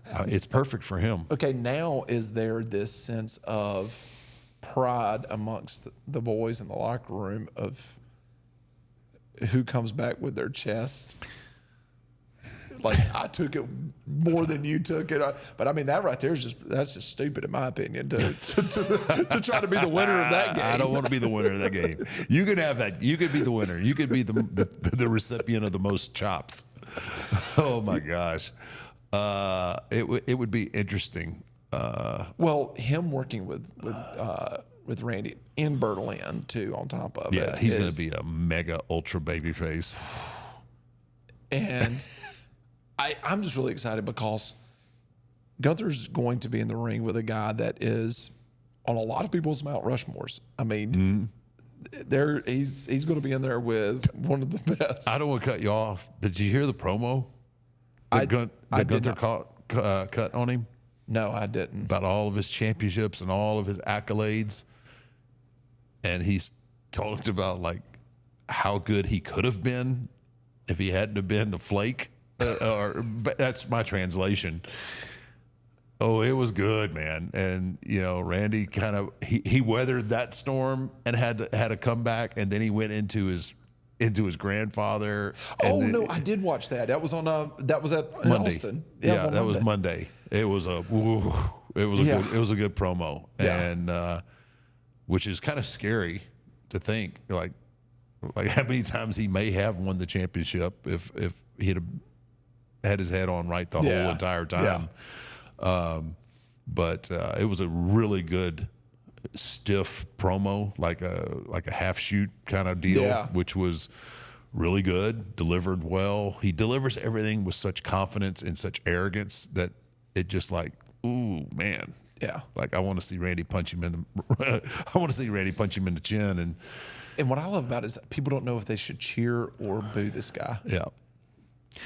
it's perfect for him. Okay, now is there this sense of pride amongst the boys in the locker room of who comes back with their chest? Like, I took it more than you took it, but I mean that right there is that's just stupid in my opinion to try to be the winner of that game. I don't want to be the winner of that game. You could have that. You could be the winner. You could be the recipient of the most chops. Oh my gosh, it would be interesting. Well, him working with Randy in Berlin too, on top of it. Yeah, he's going to be a mega ultra baby face. And I'm just really excited because Gunther's going to be in the ring with a guy that is on a lot of people's Mount Rushmores. I mean, he's going to be in there with one of the best. I don't want to cut you off, but did you hear the promo that Gunther cut on him? No, I didn't. About all of his championships and all of his accolades. And he's talked about like how good he could have been if he hadn't have been a flake. But that's my translation. Oh, it was good, man. And Randy kind of he weathered that storm and had a comeback, and then he went into his grandfather. No, I did watch that. That was on that was at Monday. Austin. Yeah, that was Monday. It was a good promo, and which is kind of scary to think like how many times he may have won the championship if he'd have had his head on right the whole entire time. But it was a really good stiff promo, like a half shoot kind of deal, which was really good, delivered well. He delivers everything with such confidence and such arrogance that it just like, ooh, man. Yeah. Like I want to see Randy punch him in the chin. And what I love about it is that people don't know if they should cheer or boo this guy. Yeah.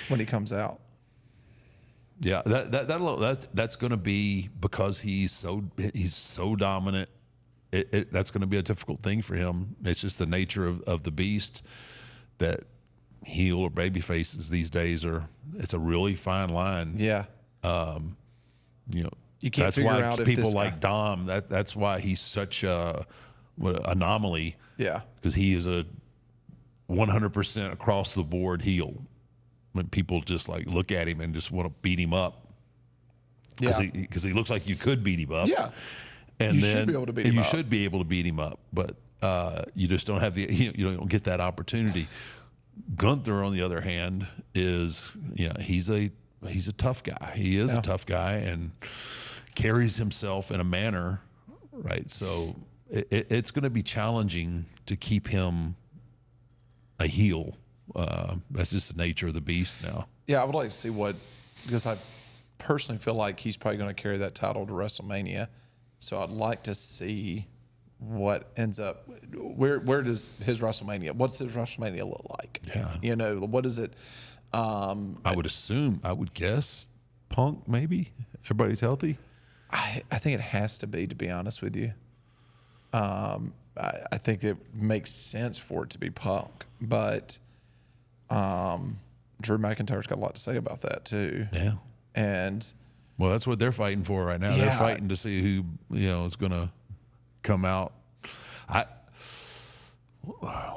When he comes out. Yeah, that's going to be because he's so dominant. That's going to be a difficult thing for him. It's just the nature of the beast that heel or baby faces these days it's a really fine line. Yeah. You know, You can't that's figure why out if people this guy- like Dom. That's why he's such a anomaly. Yeah. Because he is a 100% across the board heel. When people just like look at him and just want to beat him up. Yeah. Because he looks like you could beat him up. Yeah. And You then should be able to beat and him you up. should be able to beat him up, but you just don't have you don't get that opportunity. Gunther, on the other hand, is he's a tough guy. He is a tough guy and carries himself in a manner, right? So it's going to be challenging to keep him a heel. That's just the nature of the beast now. Yeah, I would like to see because I personally feel like he's probably going to carry that title to WrestleMania. So I'd like to see what ends up. Where does his WrestleMania? What's his WrestleMania look like? Yeah. What is it? I would guess Punk, maybe. Everybody's healthy. I think it has to be, to be honest with you. I think it makes sense for it to be Punk, but Drew McIntyre's got a lot to say about that too. Yeah. And Well, that's what they're fighting for right now. They're Yeah. fighting to see who is going to come out.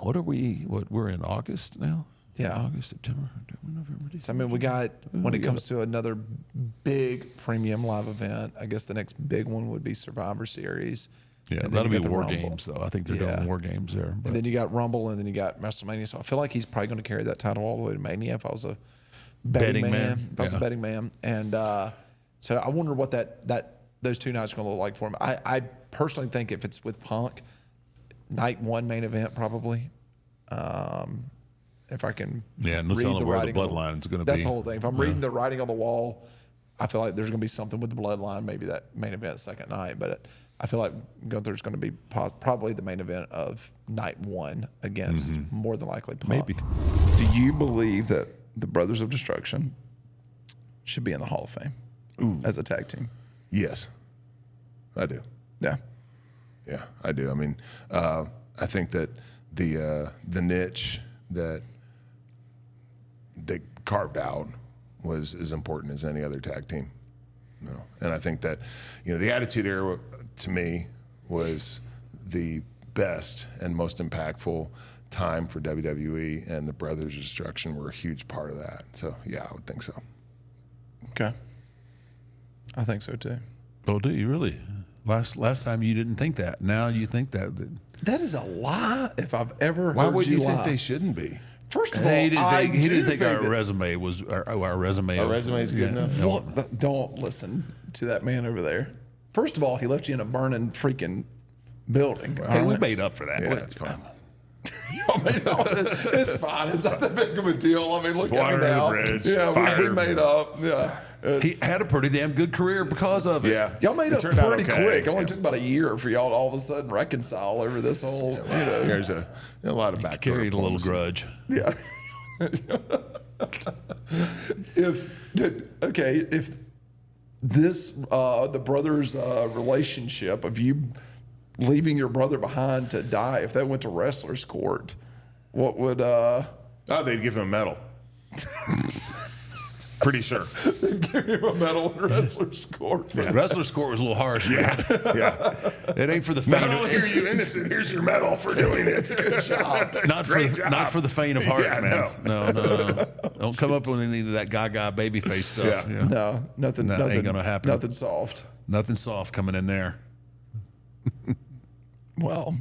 What are we? We're in August now. Yeah. August, September, October, November, December. so, I mean, we got when it comes to another big premium live event, I guess the next big one would be Survivor Series. Yeah, And then that'll you be got the War Rumble. Games, though. I think they're Yeah. doing War Games there. But And then you got Rumble, and then you got WrestleMania. So I feel like he's probably going to carry that title all the way to Mania if I was a betting man. If I was a Yeah. betting man. And so I wonder what those two nights are going to look like for him. I personally think if it's with Punk, night one main event probably. If I can no read telling the where the writing on bloodline is going to be. That's the whole thing. If I'm reading the writing on the wall, I feel like there's going to be something with the bloodline, maybe that main event second night. But I feel like Gunther's going to be probably the main event of night one against more than likely Punk. Maybe. Do you believe that the Brothers of Destruction should be in the Hall of Fame as a tag team? Yes, I do. Yeah. Yeah, I do. I mean, I think that the niche that they carved out was as important as any other tag team. And I think that the Attitude Era to me was the best and most impactful time for WWE, and the Brothers of Destruction were a huge part of that. So yeah, I would think so. Okay. I think so too. Oh, do you really? Last time you didn't think that. Now you think that. That is a lie if I've ever Why heard would you think lie. they shouldn't be? First of all, He didn't think our that- resume was our resume. Our resume is good enough. What? Don't listen to that man over there. First of all, he left you in a burning freaking building. Hey, we Alright? made up for that. Yeah, it's fine. I mean, it's fine. It's not that big of a deal. I mean, look water at me under the now. bridge, Yeah, we fire. made up. Yeah. He had a pretty damn good career because of it. Yeah, Y'all made It up turned out pretty okay. quick. It only took about a year for y'all to all of a sudden reconcile over this whole, There's a lot of back Carried a little grudge. Yeah. if this the brothers' relationship of you leaving your brother behind to die, if that went to wrestler's court, what would Oh, they'd give him a medal. Pretty sure. give him a medal in wrestler's court? Wrestler's court was a little harsh. Yeah. It ain't for the Not faint. only are you innocent, here's your medal for doing it. Good job. Not for Great job. not for the faint of heart, Yeah, man. No. Don't come up with any of that Gaga babyface stuff. Yeah. you know. No, nothing. That nothing ain't gonna happen. Nothing soft. Nothing soft coming in there. Well,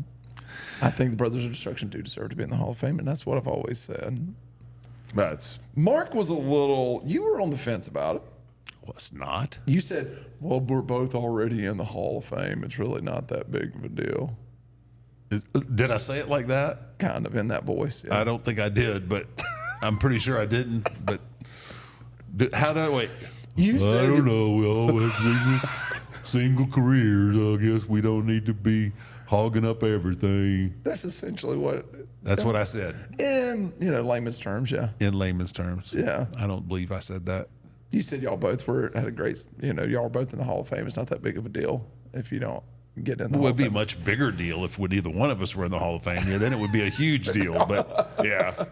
I think the Brothers of Destruction do deserve to be in the Hall of Fame, and that's what I've always said. That's Mark was you were on the fence about it. Was not. You said, well, we're both already in the Hall of Fame. It's really not that big of a deal. Did I say it like that? Kind of in that voice. Yeah. I don't think I did, but I'm pretty sure I didn't. But how did I wait? You said I don't know. We all have single careers. I guess we don't need to be hogging up everything. that's essentially what, That's what I said in layman's terms, yeah. in layman's terms. Yeah. I don't believe I said that. You said y'all both had a great, y'all were both in the Hall of Fame. It's not that big of a deal if you don't get in the It Hall would of be a Fame. much bigger deal if either one of us were in the Hall of Fame. Yeah, then it would be a huge deal. But yeah.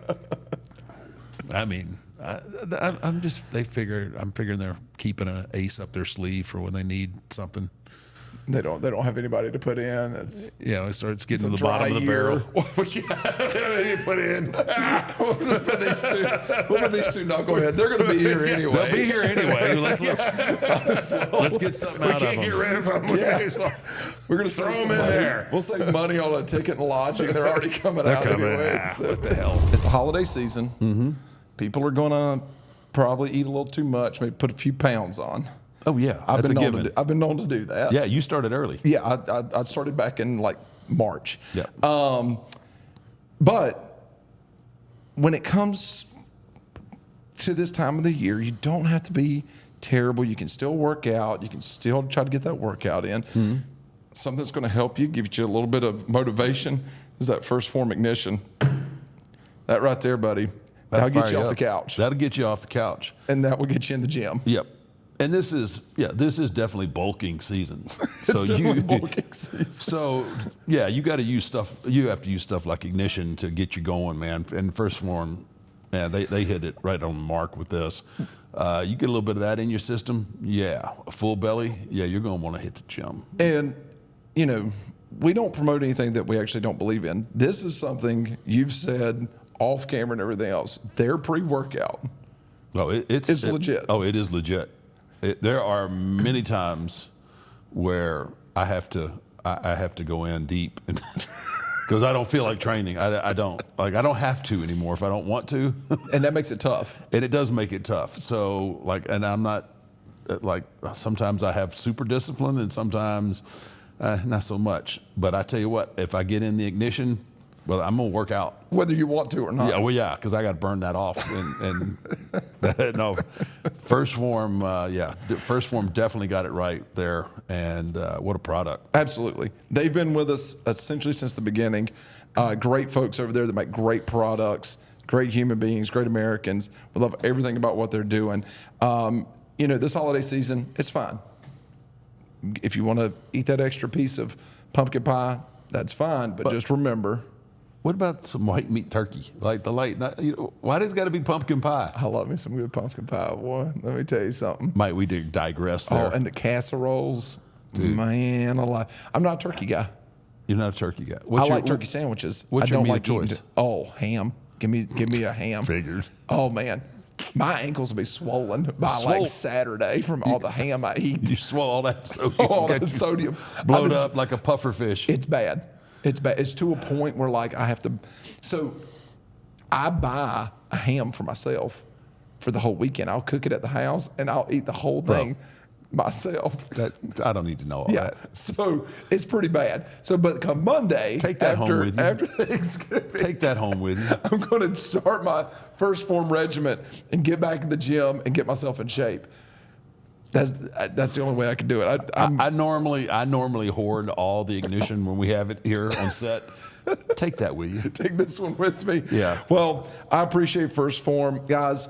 I mean, I'm figuring they're keeping an ace up their sleeve for when they need something. They don't have anybody to put in. It's It starts getting to a the bottom of the dry barrel. They put in. we'll just put these two. We'll put these two knuckleheads. They're going to be here anyway. They'll be here anyway. Let's get something out of Can't get them. rid of them. Yeah. We're going to Throw save 'em some in money. there. We'll save money on a ticket and lodging. They're already coming out coming. anyway. What the hell? It's the holiday season. Mm-hmm. People are going to probably eat a little too much, maybe put a few pounds on. Oh yeah, I've that's a been known given. to do, I've been known to do that. Yeah, you started early. Yeah, I started back in like March. Yeah. But when it comes to this time of the year, you don't have to be terrible. You can still work out. You can still try to get that workout in. Mm-hmm. Something that's going to help you, give you a little bit of motivation, is that first Phorm ignition. That right there, buddy. That'll get you off the couch. That'll get you off the couch. And that will get you in the gym. Yep. And this is definitely bulking season. It's definitely bulking season. So yeah, you got to use stuff. You have to use stuff like ignition to get you going, man. And first Phorm, man, they hit it right on the mark with this. You get a little bit of that in your system, yeah. A full belly, yeah, you're gonna want to hit the gym. And, you know, we don't promote anything that we actually don't believe in. This is something you've said off camera and everything else. Their pre-workout. Oh, it's legit. Oh, it is legit. There are many times where I have to go in deep because I don't feel like training. I don't have to anymore if I don't want to. And that makes it tough. And it does make it tough. So and I'm not sometimes I have super discipline and sometimes not so much. But I tell you what, if I get in the ignition, well, I'm gonna work out. Whether you want to or not. Yeah, well, yeah, because I got to burn that off. And no, first Phorm, first Phorm definitely got it right there. And what a product! Absolutely. They've been with us essentially since the beginning. Great folks over there that make great products, great human beings, great Americans. We love everything about what they're doing. This holiday season, it's fine. If you want to eat that extra piece of pumpkin pie, that's fine. But just remember. What about some white meat turkey? Like the late night, why does it got to be pumpkin pie? I love me some good pumpkin pie, boy. Let me tell you something. Might we digress there? Oh, and the casseroles. Dude. Man alive. I'm not a turkey guy. You're not a turkey guy. I like turkey sandwiches. What's I your don't meat like of choice? Ham. Give me a ham. Figured. Oh man, my ankles will be swollen by like Saturday from all the ham I eat. You swallow all that sodium. All that sodium. Blowed up like a puffer fish. It's bad. It's bad. It's to a point where like I have to. So I buy a ham for myself for the whole weekend. I'll cook it at the house and I'll eat the whole thing myself. I don't need to know all that. So it's pretty bad. So, but come Monday, Take that home with you. After Thanksgiving, Take that home with you. I'm going to start my first Phorm regiment and get back in the gym and get myself in shape. That's the only way I can do it. I normally hoard all the ignition when we have it here on set. Take that with you. Take this one with me. Yeah. Well, I appreciate First Phorm, guys.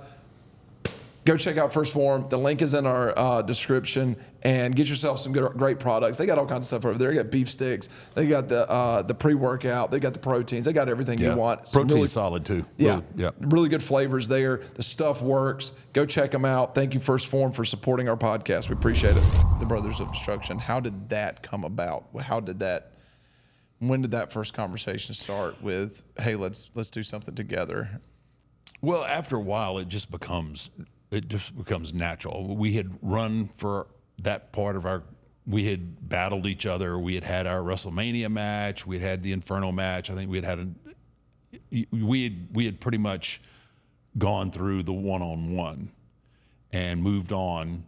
Go check out First Phorm. The link is in our description, and get yourself some great products. They got all kinds of stuff over there. They got beef sticks. They got the pre-workout. They got the proteins. They got everything you want. Some Protein's solid too. Yeah, Yeah. really good flavors there. The stuff works. Go check them out. Thank you, First Phorm, for supporting our podcast. We appreciate it. The Brothers of Destruction. How did that come about? When did that first conversation start with, hey, let's do something together? Well, after a while, it just becomes natural. We had run for that part of we had battled each other. We had our WrestleMania match. We had the Inferno match. I think we had pretty much gone through the one-on-one and moved on.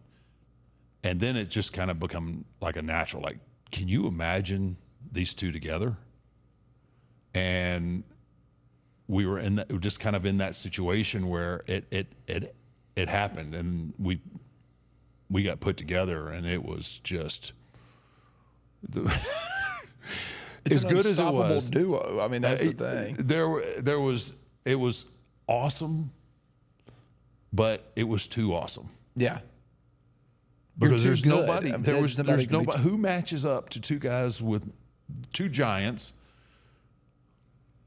And then it just kind of become like a natural, like, can you imagine these two together? And we were just kind of in that situation where it happened, and we got put together, and it was just It's as good as it unstoppable was. duo. I mean, that's the thing. It was awesome, but it was too awesome. Yeah. Because too there's good. nobody. I mean, There's nobody can be nobody who matches up to two guys with two giants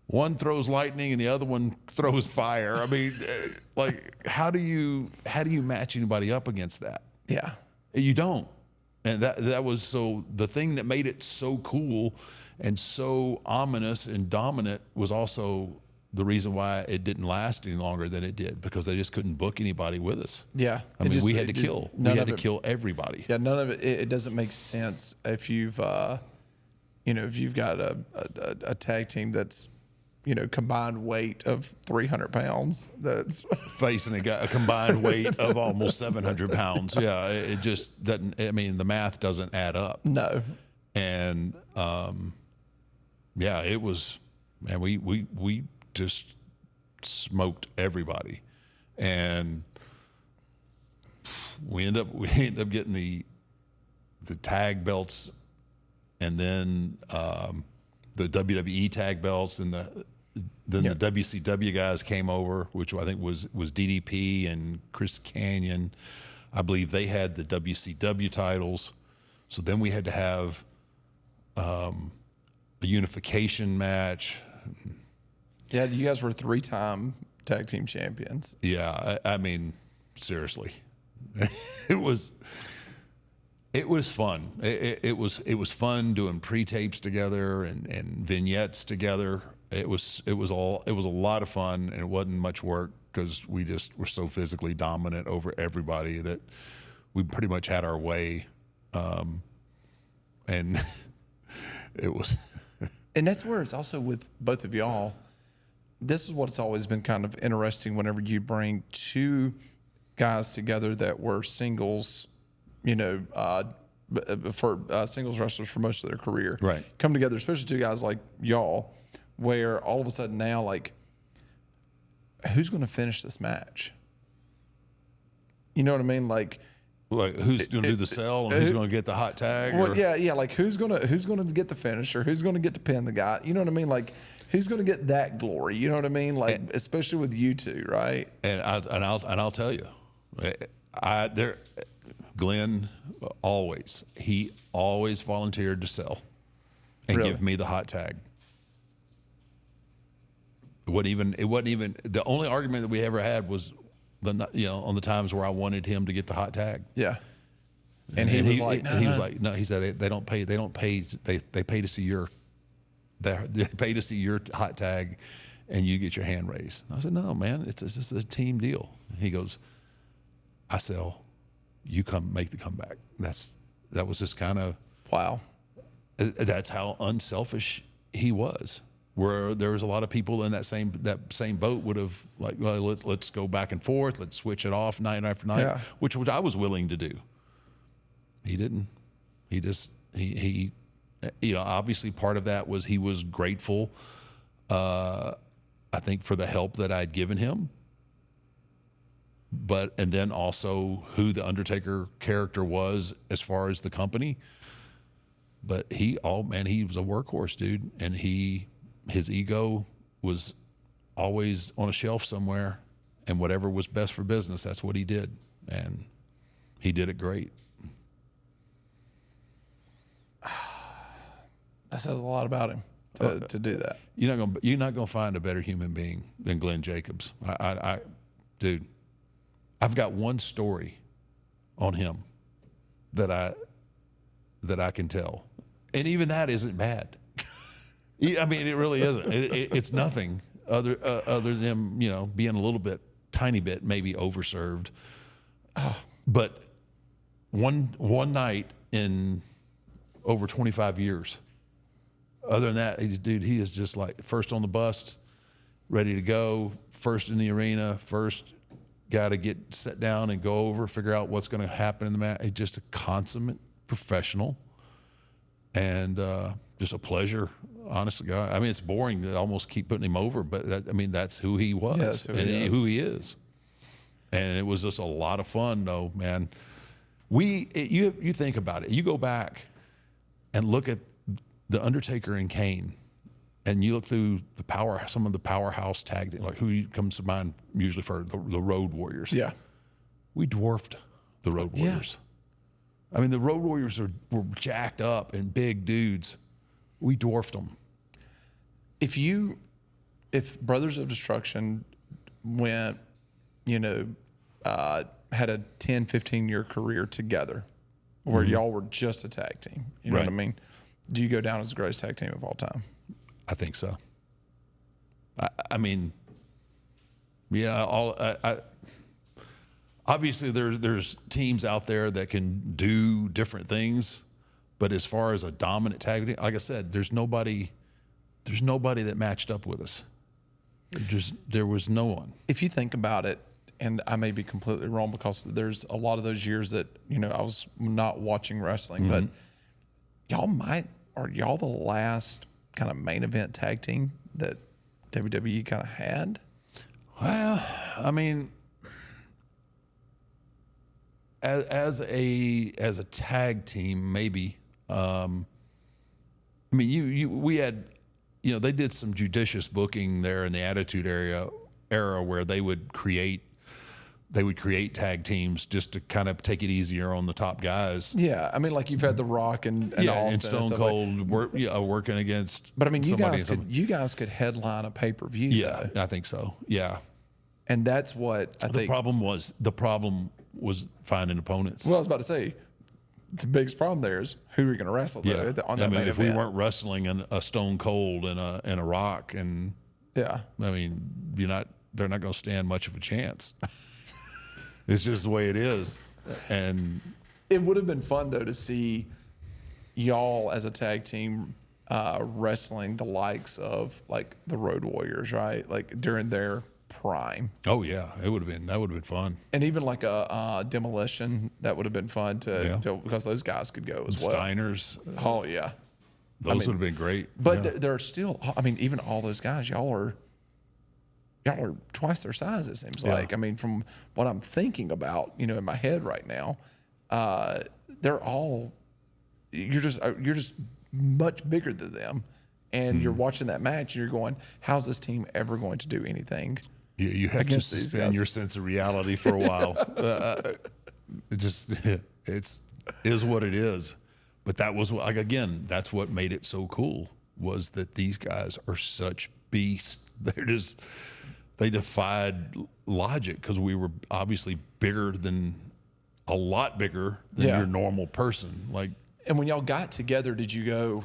One throws lightning and the other one throws fire. I mean, like, how do you match anybody up against that? Yeah. You don't. And that was so the thing that made it so cool and so ominous and dominant was also the reason why it didn't last any longer than it did, because they just couldn't book anybody with us. Yeah. I mean, we had to kill. We had to kill everybody. Yeah, none of it doesn't make sense if you've if you've got a tag team that's combined weight of 300 pounds. That's Facing a combined weight of almost 700 pounds. Yeah, it just doesn't. I mean, the math doesn't add up. no. And yeah, it was. Man, we just smoked everybody, and we end up getting the tag belts, and then the WWE tag belts, and the WCW guys came over, which I think was DDP and Chris Canyon. I believe they had the WCW titles. So then we had to have a unification match. Yeah, you guys were 3-time tag team champions. Yeah, I mean, seriously, it was fun. It was fun doing pre-tapes together and vignettes together. It was a lot of fun, and it wasn't much work because we just were so physically dominant over everybody that we pretty much had our way, and it was. And that's where it's also with both of y'all. This is what it's always been kind of interesting whenever you bring two guys together that were singles, for singles wrestlers for most of their career. Right. Come together, especially two guys like y'all, where all of a sudden now, like, who's going to finish this match? You know what I mean? Like who's going to do the sell and who's going to get the hot tag? Well, yeah. Like who's gonna get the finisher? Who's gonna get to pin the guy? You know what I mean? Like who's gonna get that glory? You know what I mean? Like especially with you two, right? And I'll tell you, Glenn he always volunteered to sell and Really? give me the hot tag. It wasn't even the only argument that we ever had was on the times where I wanted him to get the hot tag. Yeah. And he was like, he was like, no. He said they don't pay. They pay to see your. They pay to see your hot tag, and you get your hand raised. I said, no, man, it's just a team deal. He goes, I sell, you come make the comeback. That was just kind of wow. That's how unselfish he was. Where there was a lot of people in that same boat would have like, well, let's go back and forth, let's switch it off night after night, Yeah. which I was willing to do. He didn't. He just he obviously part of that was he was grateful. I think for the help that I'd given him, and then also who the Undertaker character was as far as the company. But he was a workhorse, dude, and his ego was always on a shelf somewhere, and whatever was best for business, that's what he did, and he did it great. That says a lot about him to do that. You're not gonna find a better human being than Glenn Jacobs. Dude, I've got one story on him that I can tell, and even that isn't bad. I mean, it really isn't. It's nothing other than him, being a little bit, tiny bit, maybe overserved. But one night in over 25 years. Other than that, he is just like first on the bus, ready to go, first in the arena, first got to get set down and go over, figure out what's going to happen in the match. He's just a consummate professional, and just a pleasure. Honestly, God, I mean, it's boring to almost keep putting him over, but that's who he was, Yeah, that's who he is. And it was just a lot of fun, though, man. You think about it. You go back and look at the Undertaker and Kane, and you look through some of the powerhouse tag, like who comes to mind usually for the Road Warriors. Yeah. We dwarfed the Road Warriors. I mean, the Road Warriors were jacked up and big dudes. We dwarfed them. If you if Brothers of Destruction went, had a 10, 15-year career together where y'all were just a tag team, you know what I mean? Do you go down as the greatest tag team of all time? I think so. I mean, obviously there's teams out there that can do different things, but as far as a dominant tag team, like I said, there's nobody that matched up with us. There was no one. If you think about it, and I may be completely wrong because there's a lot of those years that, I was not watching wrestling, but are y'all the last kind of main event tag team that WWE kind of had? Well, I mean, as a tag team, maybe. We had, they did some judicious booking there in the Attitude era where they would create tag teams just to kind of take it easier on the top guys. Yeah, I mean, like you've had The Rock and Austin and Stone Cold like, working against. But I mean, you guys could headline a pay-per-view. Yeah, though. I think so. Yeah, and that's what I think. The problem was finding opponents. Well, I was about to say, the biggest problem there is who are you going to wrestle? Yeah, on that main if event. we weren't wrestling a Stone Cold and a Rock, and yeah, I mean, they're not going to stand much of a chance. It's just the way it is. And it would have been fun, though, to see y'all as a tag team wrestling the likes of, like, the Road Warriors, right? Like, during their prime. Oh, yeah. That would have been fun. And even, like, a Demolition, that would have been fun to because those guys could go as well. Steiners. Oh, yeah. Those would have been great. But there are still, I mean, even all those guys, y'all are twice their size, it seems like. I mean, from what I'm thinking about, in my head right now, they're all, you're just much bigger than them. And you're watching that match and you're going, how's this team ever going to do anything? You have to suspend your sense of reality for a while. It is what it is. But that was, like, again, that's what made it so cool, was that these guys are such beasts. They defied logic because we were obviously a lot bigger than your normal person. Like, and when y'all got together, did you go,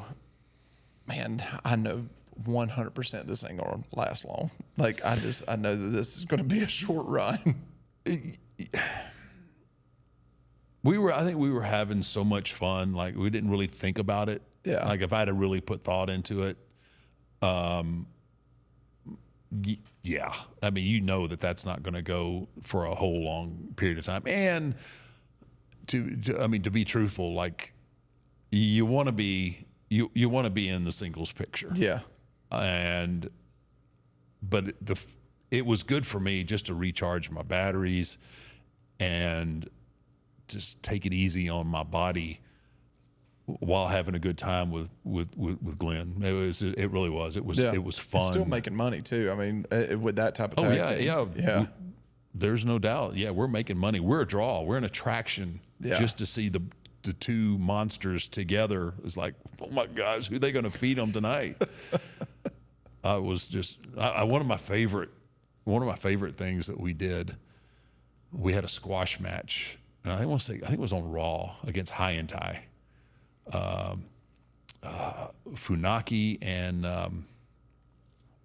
man, I know 100% this ain't gonna last long. Like, I know that this is gonna be a short run. I think we were having so much fun. Like, we didn't really think about it. Yeah. Like, if I had to really put thought into it, yeah. I mean, that's not going to go for a whole long period of time. And to be truthful, like, you want to be in the singles picture. Yeah. But it was good for me just to recharge my batteries and just take it easy on my body while having a good time with Glenn. It really was. It was fun. It's still making money too. I mean, with that type of tag team. Yeah. There's no doubt. Yeah, we're making money. We're a draw. We're an attraction. Yeah. Just to see the two monsters together is like, oh my gosh, who are they going to feed them tonight? It was just one of my favorite things that we did. We had a squash match, and I think it was on Raw against High and Tai. Funaki and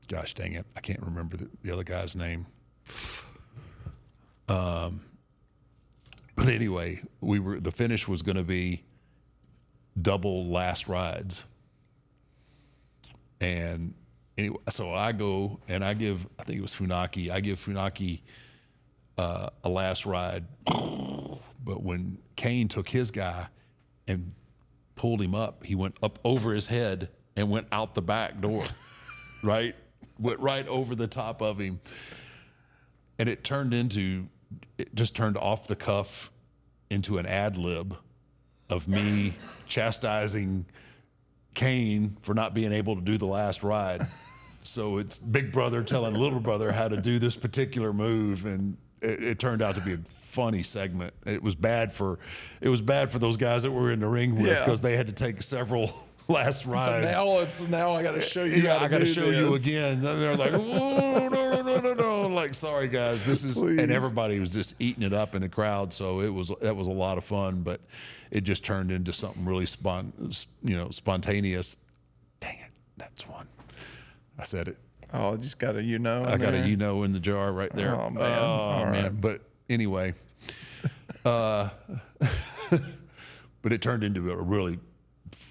gosh dang it, I can't remember the other guy's name. But anyway, the finish was going to be double last rides, and anyway, so I go and I think it was Funaki. I give Funaki a last ride, but when Kane took his guy and pulled him up, he went up over his head and went out the back door, right? Went right over the top of him. And it just turned off the cuff into an ad lib of me chastising Kane for not being able to do the last ride. So it's big brother telling little brother how to do this particular move, and it turned out to be a funny segment. It was bad for those guys that were in the ring with, because they had to take several last rides. So now I got to show you. Yeah, how to I got to do show you this. again. Then they're like, "Oh, no. Like, sorry guys, this is," Please. and everybody was just eating it up in the crowd. So that was a lot of fun, but it just turned into something really spontaneous. Dang it, that's one. I said it. Oh, just got a I got a in the jar right there. Oh, man. Oh, All man. right. But anyway, but it turned into a really,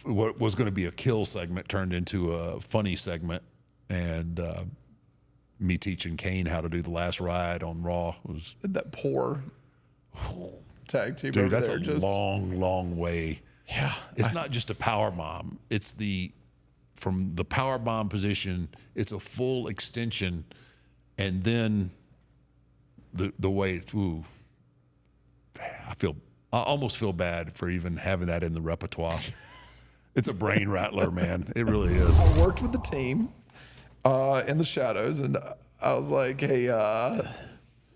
what was going to be a kill segment turned into a funny segment. And me teaching Kane how to do the last ride on Raw was, that poor tag team. dude, over that's there, a long way. Yeah. It's not just a power bomb. It's from the power bomb position, it's a full extension, and then the way I almost feel bad for even having that in the repertoire. It's a brain rattler, man. It really is. I worked with the team in the shadows, and I was like, "Hey,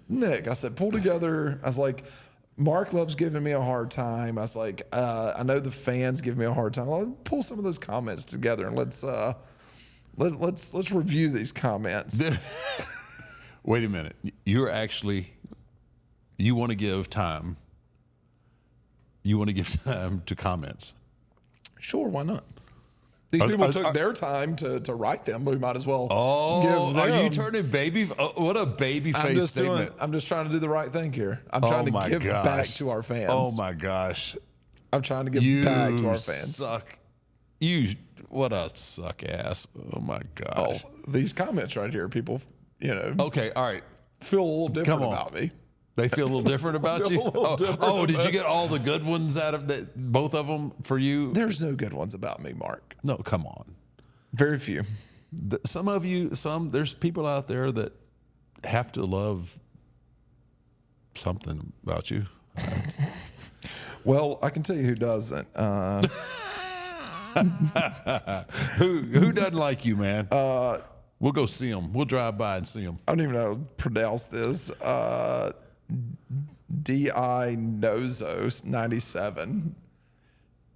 Nick," I said, "pull together." I was like, "Mark loves giving me a hard time." I was like, "I know the fans give me a hard time. I'll pull some of those comments together and let's review these comments." Wait a minute. You want to give time. You want to give time to comments. Sure, why not? These people took their time to write them. We might as well. Oh, give are you them- turning baby? What a baby face statement. I'm just trying to do the right thing here. I'm trying to give back to our fans. Oh my gosh. I'm trying to give back to our fans. Suck. What a suck ass. Oh my gosh. Oh, these comments right here, people, Okay, all right. feel a little different Come on. about me. They feel a little different about you? Did you get all the good ones out of that? Both of them for you? There's no good ones about me, Mark. No, come on. Very few. There's people out there that have to love something about you. Well, I can tell you who doesn't. Who doesn't like you, man? We'll go see them. We'll drive by and see them. I don't even know how to pronounce this. D.I. Nozos 97.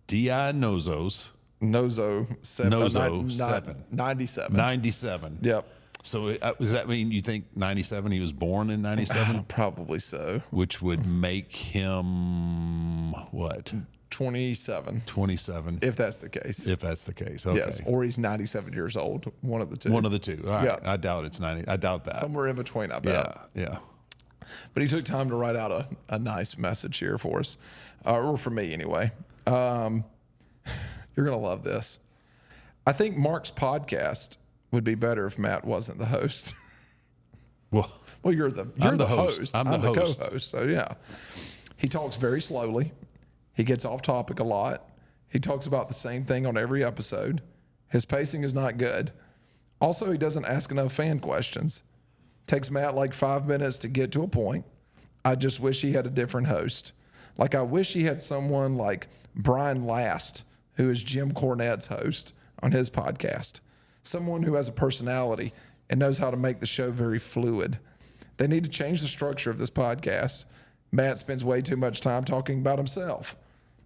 D.I. Nozos. Nozo 7. Nozo 7. 97. 97. Yep. So does that mean you think 97? He was born in 97? Probably so. Which would make him what? 27. 27. If that's the case. If that's the case. Okay. Yes. Or he's 97 years old. One of the two. One of the two. All right. Yeah. I doubt it's 90. I doubt that. Somewhere in between, I bet. Yeah. But he took time to write out a nice message here for us, or for me anyway. You're going to love this. I think Mark's podcast would be better if Matt wasn't the host. Well, You're the host. I'm the host. co-host. So yeah, he talks very slowly. He gets off topic a lot. He talks about the same thing on every episode. His pacing is not good. Also, he doesn't ask enough fan questions. Takes Matt like 5 minutes to get to a point. I just wish he had a different host. Like I wish he had someone like Brian Last, who is Jim Cornette's host on his podcast. Someone who has a personality and knows how to make the show very fluid. They need to change the structure of this podcast. Matt spends way too much time talking about himself.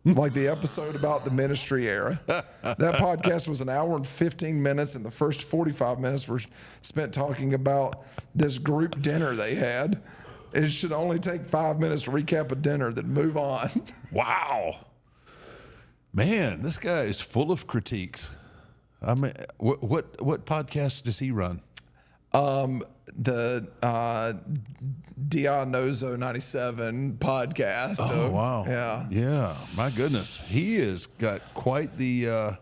Like the episode about the ministry era. That podcast was 1 hour and 15 minutes, and the first 45 minutes were spent talking about this group dinner they had. It should only take 5 minutes to recap a dinner, then move on. Wow. Man, this guy is full of critiques. I mean, what podcast does he run? The Dianozo 97 podcast. Oh, wow. Yeah. Yeah. My goodness. He has got quite the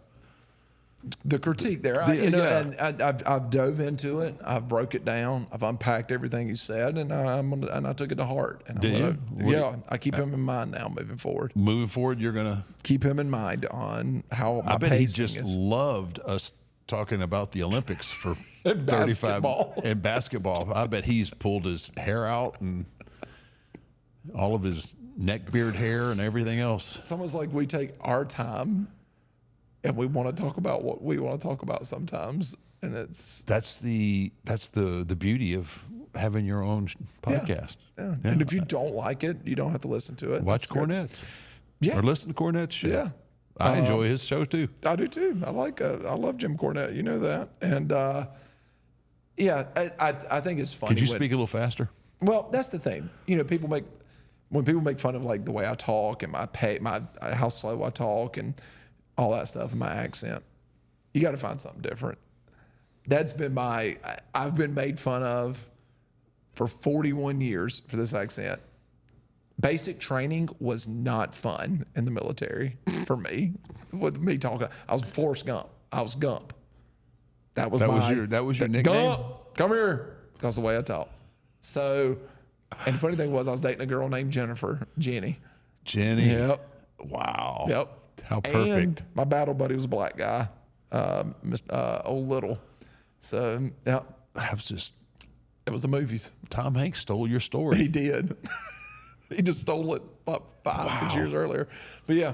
critique there. And I've dove into it. I've broke it down. I've unpacked everything he said, and I took it to heart. And I keep him in mind now moving forward. Moving forward, you're going to Keep him in mind on how my I bet he pacing just is. loved us talking about the Olympics for And 35 basketball. and basketball. I bet he's pulled his hair out and all of his neck beard hair and everything else. It's almost like we take our time and we want to talk about what we want to talk about sometimes. And it's That's the beauty of having your own podcast. yeah. And if you don't like it, you don't have to listen to it. Watch That's good. Cornette's. Yeah. Or listen to Cornette's show. Yeah. I enjoy his show too. I do too. I love Jim Cornette. You know that. And yeah, I think it's funny. Could you when- speak a little faster? Well, that's the thing. You know, when people make fun of like the way I talk and how slow I talk and all that stuff and my accent, you got to find something different. That's been I've been made fun of for 41 years for this accent. Basic training was not fun in the military for me. With me talking, I was Forrest Gump. I was Gump. That was your nickname? Gump, come here. That's the way I talk. So, and the funny thing was, I was dating a girl named Jenny. Jenny. Yep. Wow. Yep. How perfect. And my battle buddy was a black guy, Old Little. So, yeah, it was the movies. Tom Hanks stole your story. He did. He just stole it about 6 years earlier. But yeah,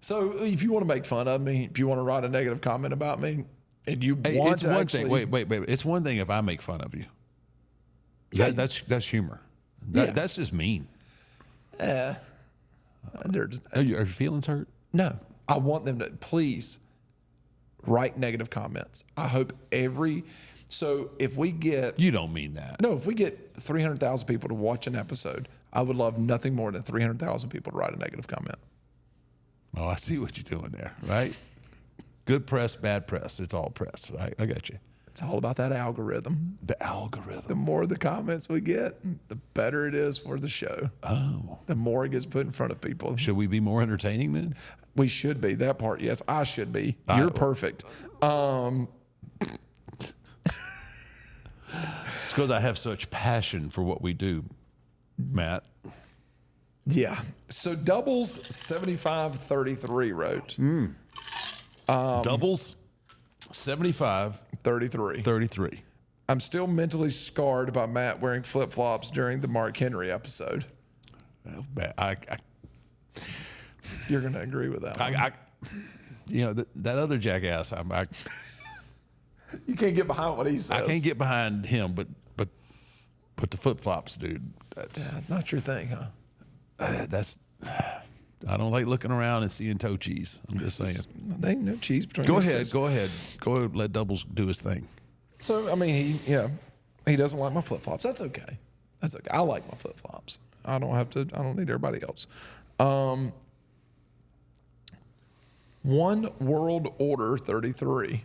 so if you want to make fun of me, if you want to write a negative comment about me, and you want it's to one actually, thing. Wait. It's one thing if I make fun of you. Yeah. That's humor. Yeah. That's just mean. Are your feelings hurt? No, I want them to please write negative comments. I hope so if we get You don't mean that. No, if we get 300,000 people to watch an episode, I would love nothing more than 300,000 people to write a negative comment. Oh, I see what you're doing there, right? Good press, bad press. It's all press, right? I got you. It's all about that algorithm. The algorithm. The more of the comments we get, the better it is for the show. Oh. The more it gets put in front of people. Should we be more entertaining then? We should be. That part, yes. I should be. You're perfect. It's because I have such passion for what we do, Matt. Yeah. So doubles 75-33 wrote. Doubles, 75, 33. 33. I'm still mentally scarred by Matt wearing flip-flops during the Mark Henry episode. Oh, You're going to agree with that one. That other jackass, You can't get behind what he says. I can't get behind him, but the flip-flops, dude, that's Not your thing, huh? I don't like looking around and seeing toe cheese. I'm just saying. There ain't no cheese between Go those ahead. two. Go ahead. Let Doubles do his thing. So, I mean, he doesn't like my flip-flops. That's okay. That's okay. I like my flip-flops. I don't need everybody else. One World Order 33.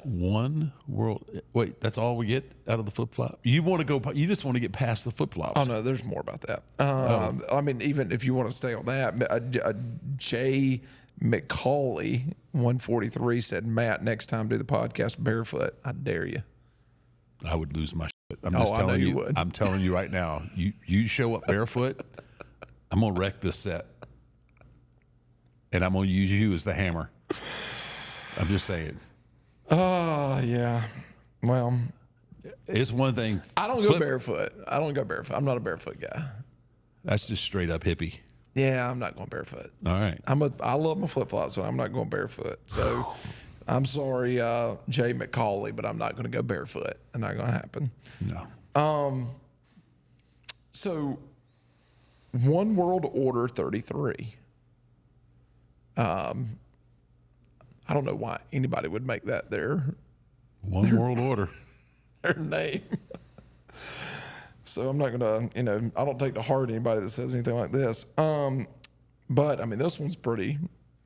One world. Wait, that's all we get out of the flip flop. You want to go? You just want to get past the flip flops. Oh no, there's more about that. I mean, even if you want to stay on that, Jay McCauley 143 said, "Matt, next time do the podcast barefoot. I dare you." I would lose my shit. I'm just telling I know you. you would. I'm telling you right now. You show up barefoot, I'm gonna wreck this set, and I'm gonna use you as the hammer. I'm just saying. Oh yeah. Well, It's one thing. I don't go barefoot. I'm not a barefoot guy. That's just straight up hippie. Yeah, I'm not going barefoot. All right. I love my flip flops, but I'm not going barefoot. So I'm sorry, Jay McCauley, but I'm not going to go barefoot. It's not going to happen. No. So One World Order 33. I don't know why anybody would make that their World Order. their name. So I'm not gonna, I don't take to heart anybody that says anything like this. But I mean, this one's pretty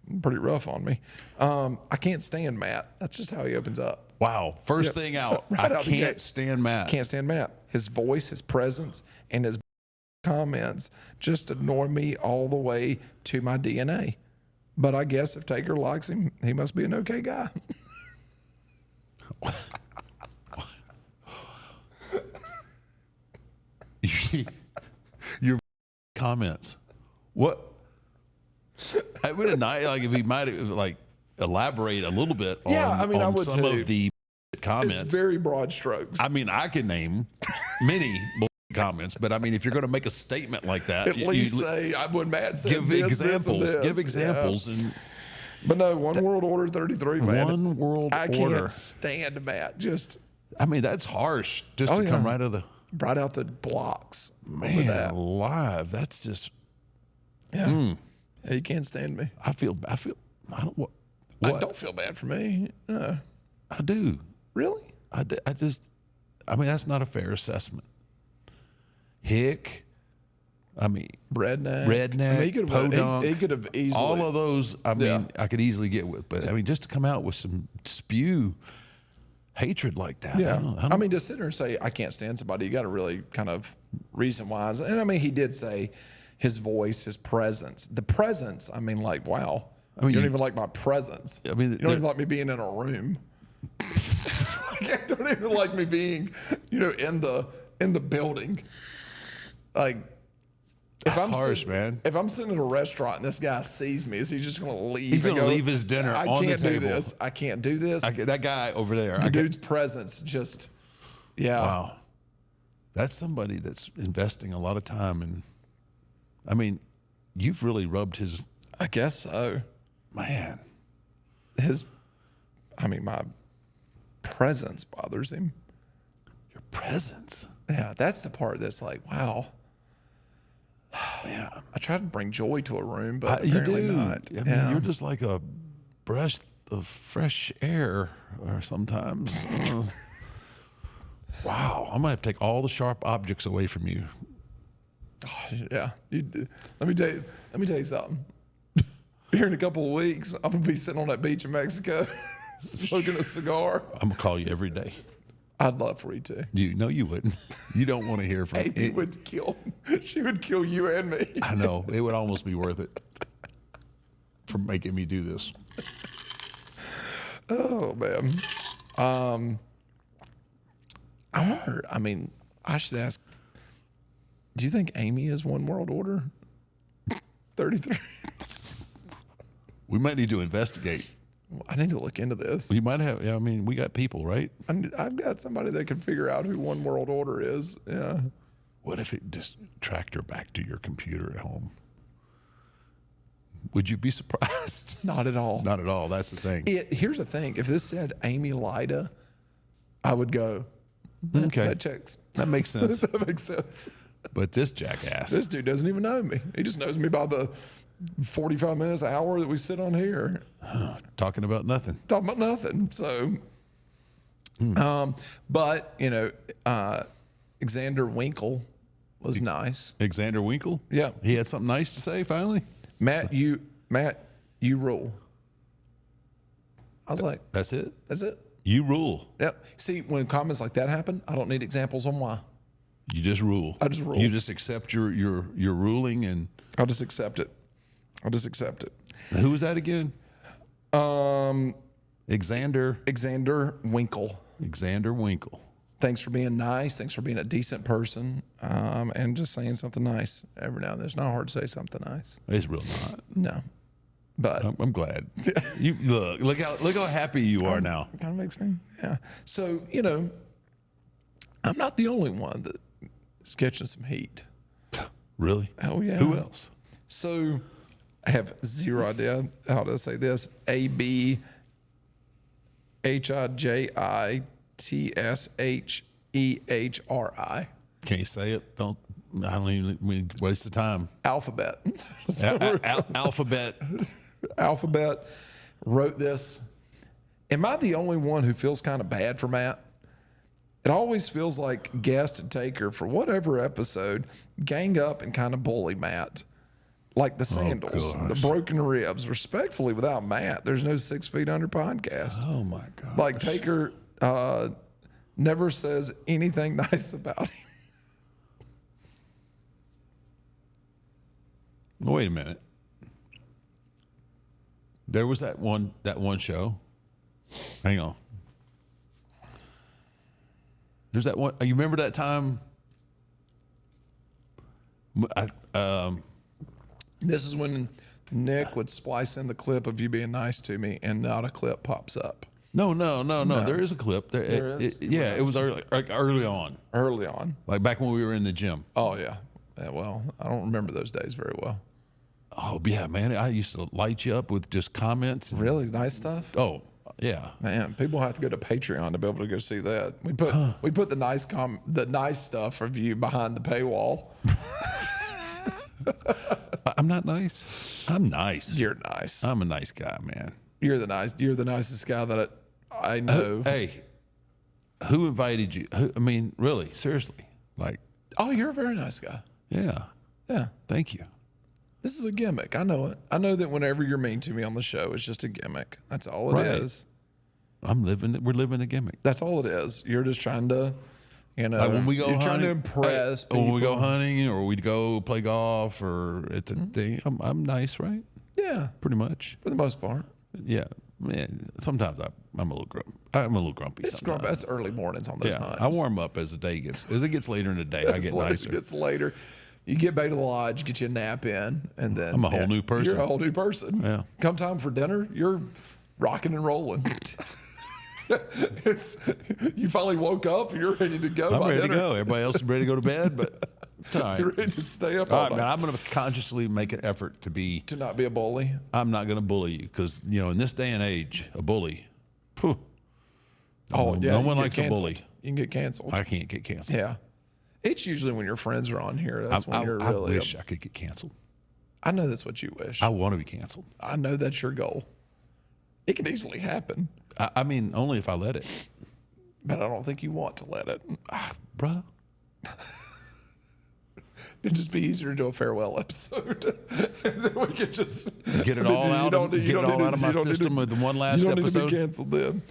rough on me. I can't stand Matt. That's just how he opens up. Wow. First thing out. Right I out the can't gate. stand Matt. Can't stand Matt. His voice, his presence, and his comments just annoy me all the way to my DNA. But I guess if Taker likes him, he must be an okay guy. Your comments. What? I would have not, like, if he might have elaborate a little bit on, Yeah, I mean, I would some too. of the comments. It's very broad strokes. I mean, I can name many comments, but I mean, if you're going to make a statement like that, At least say, when Matt said give this, examples. this, and this. Give examples, Yeah. and But no, One World Order 33, man. One World I Order. can't stand Matt. Just I mean, that's harsh. Just to yeah. come right out of the right out the blocks. with man that. alive. That's just Yeah. Yeah, you can't stand me. I don't what I don't feel bad for me. I do. Really? I mean, that's not a fair assessment. Hick, I mean, Redneck. Redneck, I mean, he could have easily. all of those, I mean, Yeah. I could easily get with. But, I mean, just to come out with some spew hatred like that. Yeah. I don't, I mean, to sit there and say, I can't stand somebody, you got to really kind of reason why. And I mean, he did say his voice, his presence. The presence, I mean, like, wow. I mean, you don't even like my presence. I mean, you don't even like me being in a room. Like, I don't even like me being, in the building. Like, That's harsh, man. If I'm sitting in a restaurant and this guy sees me, is he just going to leave? He's and gonna go, leave his dinner I on the can't do table. this. I can't do this. that guy over there. The dude's presence just, yeah. Wow. That's somebody that's investing a lot of time. And, I mean, you've really rubbed his, I guess so. man. My presence bothers him. Your presence. Yeah, that's the part that's like, wow. Man. I try to bring joy to a room, but You apparently do. not. I mean, you're just like a breath of fresh air or sometimes. Wow. I'm going to have to take all the sharp objects away from you. Yeah. Let me tell you something. Here in a couple of weeks, I'm gonna be sitting on that beach in Mexico, smoking a cigar. I'm going to call you every day. I'd love for you to. No, you wouldn't. You don't want to hear from Amy would kill. She would kill you and me. I know. It would almost be worth it for making me do this. Oh man. I wonder. I mean, I should ask. Do you think Amy is one world order? 33. We might need to investigate. I need to look into this. You might have. Yeah, I mean, we got people, right? I've got somebody that can figure out who one world order is. Yeah. What if it just tracked her back to your computer at home? Would you be surprised? Not at all. Not at all. That's the thing. Here's the thing. If this said Amy Lida, I would go, Okay. that checks. That makes sense. That makes sense. But this jackass. This dude doesn't even know me. He just knows me by the 45 minutes, hour that we sit on here. Talking about nothing. Talking about nothing. So, but, Alexander Winkle was nice. Alexander Winkle? Yeah. He had something nice to say finally? Matt, you rule. I was like, That's it? that's it. You rule. Yep. See, when comments like that happen, I don't need examples on why. You just rule. I just rule. You just accept your ruling. And I'll just accept it. who was that again? Alexander Winkle. Alexander Winkle. Thanks for being nice. Thanks for being a decent person. And just saying something nice every now and then. It's not hard to say something nice. It's real not. No. But I'm glad. You look how happy you are now. it kind of makes me, yeah. So, I'm not the only one that's catching some heat. Really? Oh, yeah. Who else? So I have zero idea how to say this. ABHIJITSHEHRI. Can you say it? I don't even waste the time. Alphabet. Alphabet. Alphabet wrote this. Am I the only one who feels kind of bad for Matt? It always feels like guest and taker for whatever episode gang up and kind of bully Matt. Like the sandals, the broken ribs. Respectfully, without Matt, there's no 6 Feet Under podcast. Oh my God. Like Taker never says anything nice about him. Wait a minute. There was that one show. Hang on. There's that one. You remember that time? This is when Nick would splice in the clip of you being nice to me, and not a clip pops up. No. There is a clip. There is? It was early on, Early on. like back when we were in the gym. Oh, yeah. Well, I don't remember those days very well. Oh yeah, man! I used to light you up with just comments. Really nice stuff? Oh yeah. Man, people have to go to Patreon to be able to go see that. We put the nice stuff of you behind the paywall. I'm not nice. I'm nice. You're nice. I'm a nice guy, man. You're the nicest guy that I know. Hey, who invited you? I mean, really, seriously. Like, Oh, you're a very nice guy. yeah. Yeah. Thank you. This is a gimmick. I know it. I know that whenever you're mean to me on the show, it's just a gimmick. That's all it is. Right. We're living a gimmick. That's all it is. You're just trying to, Like when we go you're hunting, trying to impress people. When we go hunting, or we'd go play golf, or it's a thing. I'm nice, right? Yeah, Pretty much. for the most part. Yeah. Man, sometimes I'm a little grumpy. I'm a little grumpy. It's sometimes. That's early mornings on those Yeah, nights. I warm up as it gets later in the day. I get nicer. It gets later. You get back to the lodge, get you a nap in, and then I'm a whole new person. You're a whole new person. Yeah. Come time for dinner, you're rocking and rolling. You finally woke up. You're ready to go. I'm by ready dinner. to go. Everybody else is ready to go to bed, but it's all right. You're ready to stay up All all right, night. man. I'm going to consciously make an effort to be. To not be a bully. I'm not going to bully you because in this day and age, a bully. Phew, Oh, yeah. no you one get likes a canceled. bully. You can get canceled. I can't get canceled. Yeah. It's usually when your friends are on here. That's when you're I really. wish I could get canceled. I know that's what you wish. I want to be canceled. I know that's your goal. It can easily happen, I mean, only if I let it, but I don't think you want to let it. bruh. It'd just be easier to do a farewell episode, and then we could just Get it all out. Get it all out of my system with the one last You don't need to episode. be canceled then.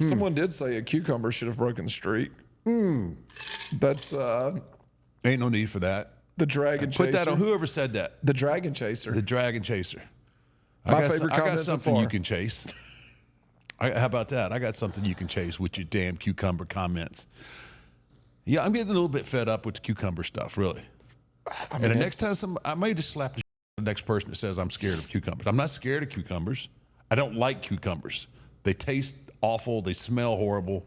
Someone did say a cucumber should have broken the streak. That's Ain't no need for that. the dragon chaser. Put that on whoever said that. The dragon chaser. The dragon chaser. My I favorite got comment so something you far. can chase. How about that? I got something you can chase with your damn cucumber comments. Yeah, I'm getting a little bit fed up with the cucumber stuff, really. And the next time, I may just slap the next person that says I'm scared of cucumbers. I'm not scared of cucumbers. I don't like cucumbers. They taste awful. They smell horrible.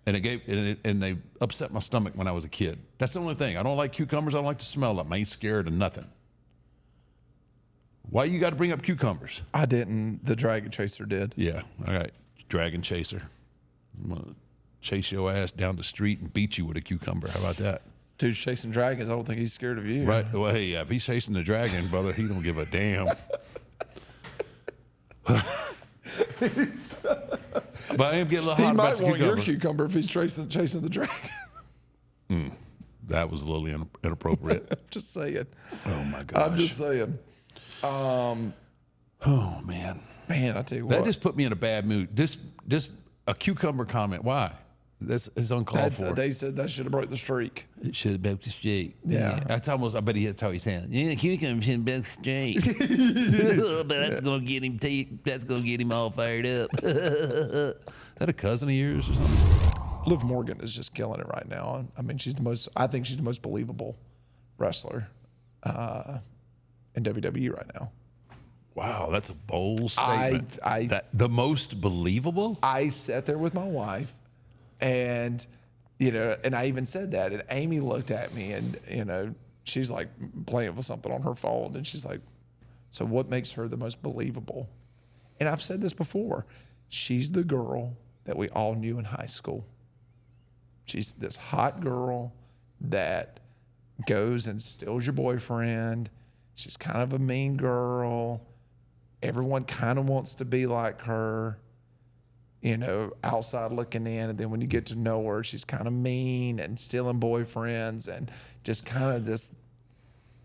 And they upset my stomach when I was a kid. That's the only thing. I don't like cucumbers. I don't like the smell of them. I ain't scared of nothing. Why you got to bring up cucumbers? I didn't. The dragon chaser did. Yeah, all right. Dragon chaser. I'm going to chase your ass down the street and beat you with a cucumber. How about that? Dude's chasing dragons. I don't think he's scared of you. Right. Well, hey, if he's chasing the dragon, brother, he don't give a damn. But I am getting a little He hot might about the want your cucumber. cucumber if he's chasing the dragon. That was a little inappropriate. I'm just saying. Oh, my gosh. I'm just saying. Oh, man. Man, I tell you That what. just put me in a bad mood. This a cucumber comment. Why? This is uncalled for. They said that should have broke the streak. It should have been straight. Yeah. That's almost. I bet that's how he sounds. Yeah, cucumber should have been straight. But that's gonna get him. That's gonna get him all fired up. Is that a cousin of yours or something? Liv Morgan is just killing it right now. I mean, I think she's the most believable wrestler in WWE right now. Wow, that's a bold statement. The most believable. I sat there with my wife, and and I even said that, and Amy looked at me, and she's like playing with something on her phone, and she's like, "So what makes her the most believable?" And I've said this before. She's the girl that we all knew in high school. She's this hot girl that goes and steals your boyfriend. She's kind of a mean girl. Everyone kind of wants to be like her, outside looking in. And then when you get to know her, she's kind of mean and stealing boyfriends and just kind of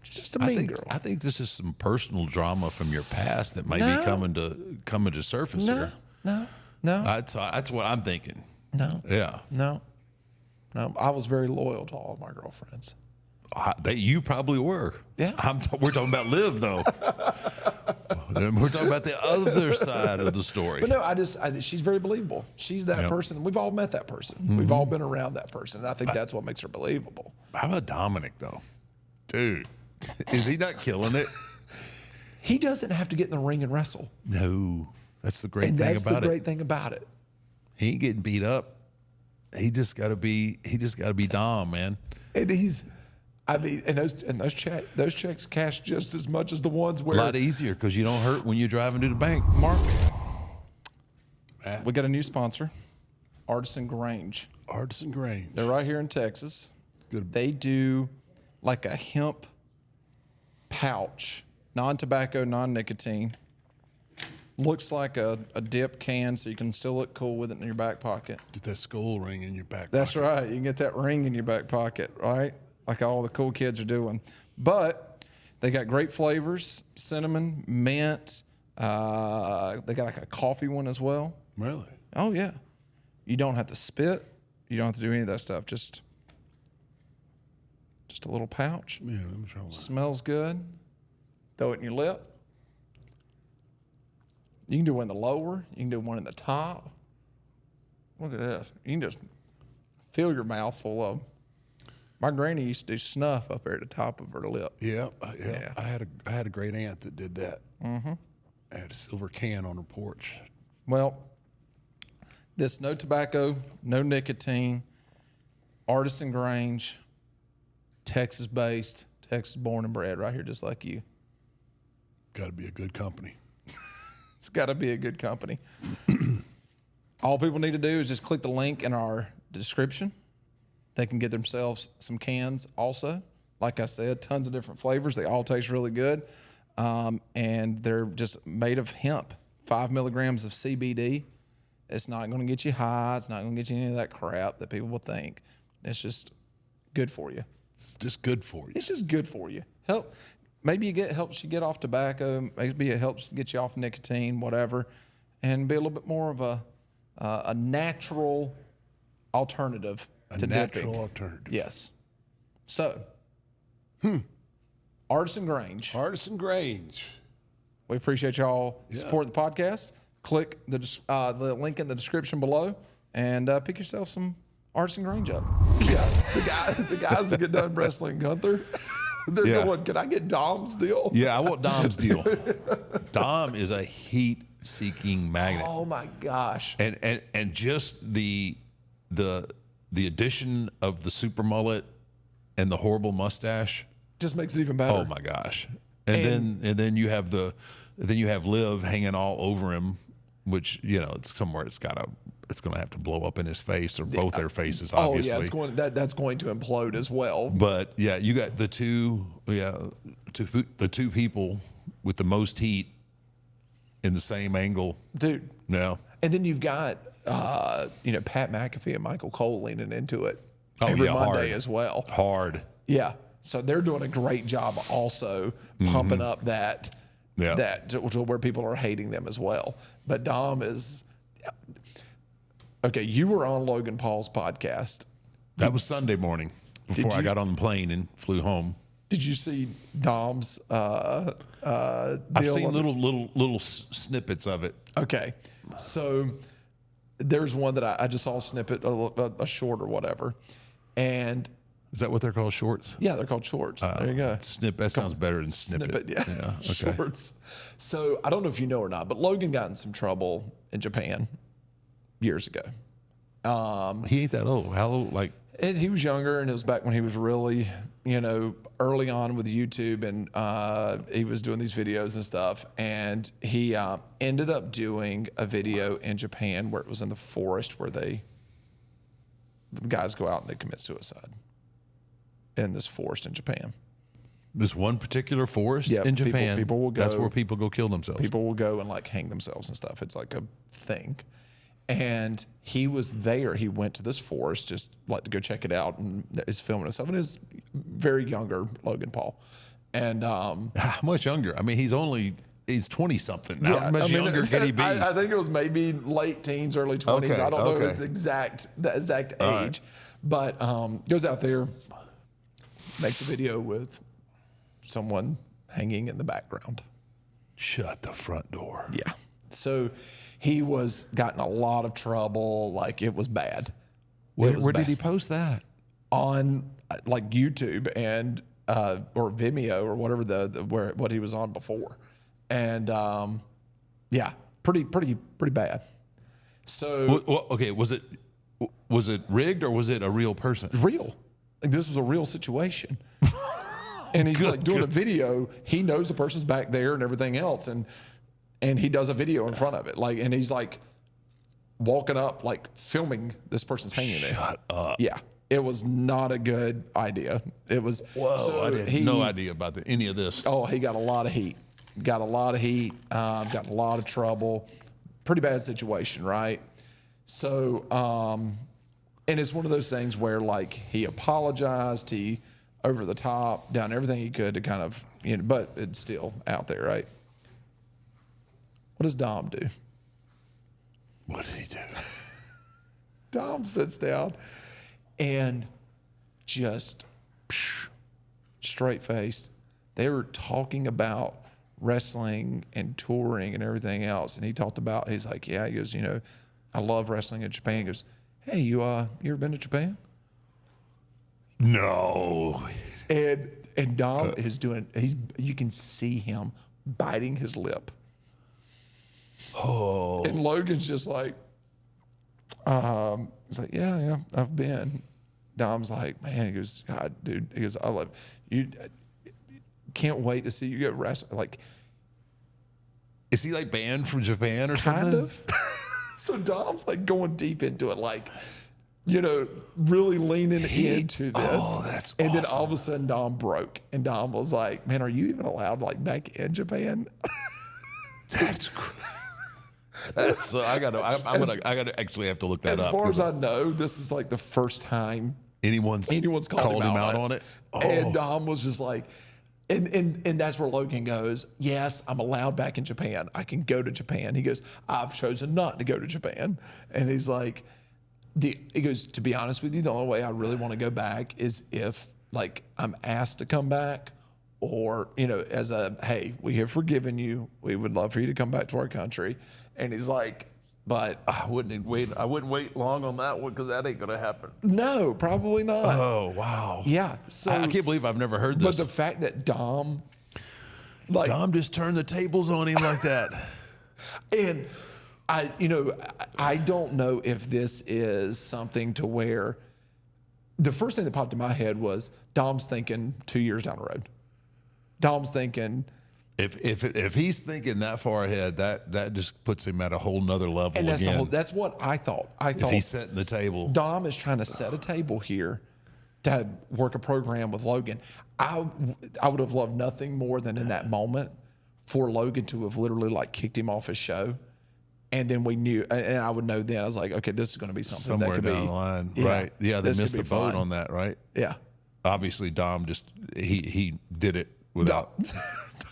just a mean girl. I think this is some personal drama from your past that may be coming to surface here. No. That's what I'm thinking. No. Yeah. No. I was very loyal to all of my girlfriends. You probably were. Yeah. We're talking about Liv, though. We're talking about the other side of the story. But no, she's very believable. She's that person. We've all met that person. We've all been around that person. And I think that's what makes her believable. How about Dominik, though? Dude, is he not killing it? He doesn't have to get in the ring and wrestle. No. That's the great And thing that's about the it. great thing about it. He ain't getting beat up. He just got to be Dom, man. And those checks cash just as much as the ones A where lot easier because you don't hurt when you're driving to the bank. Mark. we got a new sponsor, Artisan Grange. Artisan Grange. They're right here in Texas. Good. They do like a hemp pouch, non-tobacco, non-nicotine. Looks like a dip can, so you can still look cool with it in your back pocket. Get that skull ring in your back. That's pocket. right. You can get that ring in your back pocket, right? Like all the cool kids are doing. But they got great flavors: cinnamon, mint. They got like a coffee one as well. Really? Oh yeah. You don't have to spit. You don't have to do any of that stuff. Just a little pouch. Yeah, let me try one. Smells good. Throw it in your lip. You can do one in the lower. You can do one in the top. Look at this. You can just fill your mouth full of. My granny used to do snuff up there at the top of her lip. Yeah. Yeah. I had a great aunt that did that. Mm-hmm. I had a silver can on her porch. Well, this no tobacco, no nicotine, Artisan Grange, Texas-based, Texas-born and bred, right here, just like you. Got to be a good company. It's got to be a good company. All people need to do is just click the link in our description. They can get themselves some cans also. Like I said, tons of different flavors. They all taste really good. And they're just made of hemp, 5 milligrams of CBD. It's not going to get you high. It's not going to get you any of that crap that people will think. It's just good for you. It's just good for you. It's just good for you. Maybe helps you get off tobacco. Maybe it helps get you off nicotine, whatever, and be a little bit more of a natural alternative to natural dipping. alternative. Yes. So, Artisan Grange. Artisan Grange. We appreciate y'all supporting the podcast. Click the link in the description below and pick yourself some Artisan Grange up. Yeah, the guys that get done wrestling Gunther, they're going, can I get Dom's deal? Yeah, I want Dom's deal. Dom is a heat-seeking magnet. Oh my gosh. And just the addition of the super mullet and the horrible mustache. Just makes it even better. Oh my gosh. And then you have Liv hanging all over him, which, it's somewhere it's going to have to blow up in his face or both their faces, obviously. Oh yeah, that's going to implode as well. But yeah, you got the two people with the most heat in the same angle. Dude. Yeah. And then you've got Pat McAfee and Michael Cole leaning into it Oh, every yeah, Monday hard. as well. Hard. Yeah. So they're doing a great job also pumping up that to where people are hating them as well. But Dom is okay. You were on Logan Paul's podcast. That was Sunday morning before I got on the plane and flew home. Did you see Dom's deal? I've seen little snippets of it. Okay. So there's one that I just saw a snippet, a short or whatever. And Is that what they're called? Shorts? yeah, they're called shorts. There you go. That sounds better than snippet. Yeah. Okay. Shorts. So I don't know if you know or not, but Logan got in some trouble in Japan years ago. He ain't that old. How old? Like, And he was younger, and it was back when he was really, early on with YouTube, and he was doing these videos and stuff. And he ended up doing a video in Japan where it was in the forest where the guys go out and they commit suicide in this forest in Japan. this one particular forest Yeah, in Japan. people will That's go- where people go kill themselves. People will go and hang themselves and stuff. It's like a thing. And he was there. He went to this forest just to go check it out and is filming himself. And is very younger, Logan Paul. And How much younger? I mean, he's 20 something. How much younger can he be? I think it was maybe late teens, early 20s. Okay, I don't know okay. his exact age. right. But goes out there, makes a video with someone hanging in the background. Shut the front door. Yeah. So he was gotten a lot of trouble. It was bad. Where was did bad. he post that? On YouTube and or Vimeo or whatever what he was on before, and yeah, pretty bad. So Okay, was it rigged or was it a real person? real, this was a real situation. And he's doing a video. He knows the person's back there and everything else, and he does a video in front of it. And he's walking up, filming this person's hanging there. Shut up. Yeah. It was not a good idea. It was. Whoa, I had no idea about any of this. Oh, he got a lot of heat. Got a lot of heat. Got in a lot of trouble. Pretty bad situation, right? So, and it's one of those things where, like, he apologized. He over the top, done everything he could to kind of, but it's still out there, right? What does Dom do? What did he do? Dom sits down and just straight faced. They were talking about wrestling and touring and everything else. And he talked about, he's like, yeah, he goes, I love wrestling in Japan. He goes, hey, you ever been to Japan? No. And Dom is doing, you can see him biting his lip. Oh. And Logan's just like, he's like, yeah, I've been. Dom's like, man, he goes, God, dude, he goes, I love you. Can't wait to see you go wrestle. Like, is he like banned from Japan or something? kind of. So Dom's like going deep into it, like, really leaning into this. Oh, that's and then awesome. all of a sudden Dom broke, and Dom was like, man, are you even allowed like back in Japan? That's crazy. So I gotta actually have to look that As up. far as I know, this is like the first time anyone's called him out on it. Oh. And Dom was just like, and that's where Logan goes, yes, I'm allowed back in Japan. I can go to Japan. He goes, I've chosen not to go to Japan. And he's like, he goes, to be honest with you, the only way I really want to go back is if like I'm asked to come back, or, as hey, we have forgiven you. We would love for you to come back to our country. And he's like, but I wouldn't wait long on that one because that ain't gonna happen. no, probably not. Oh wow. Yeah. So I can't believe I've never heard this. But the fact that Dom just turned the tables on him like that. And I don't know if this is something to where the first thing that popped in my head was Dom's thinking 2 years down the road. Dom's thinking, If he's thinking that far ahead, that just puts him at a whole nother level and that's again. that's what I thought. If he's setting the table. Dom is trying to set a table here to work a program with Logan. I would have loved nothing more than in that moment for Logan to have literally like kicked him off his show. And then we knew, and I would know then, I was like, okay, this is going to be something Somewhere that could down be. the line. Yeah, right. Yeah, they this missed could the be boat fun. on that, right? Yeah. Obviously, Dom just, he did it without.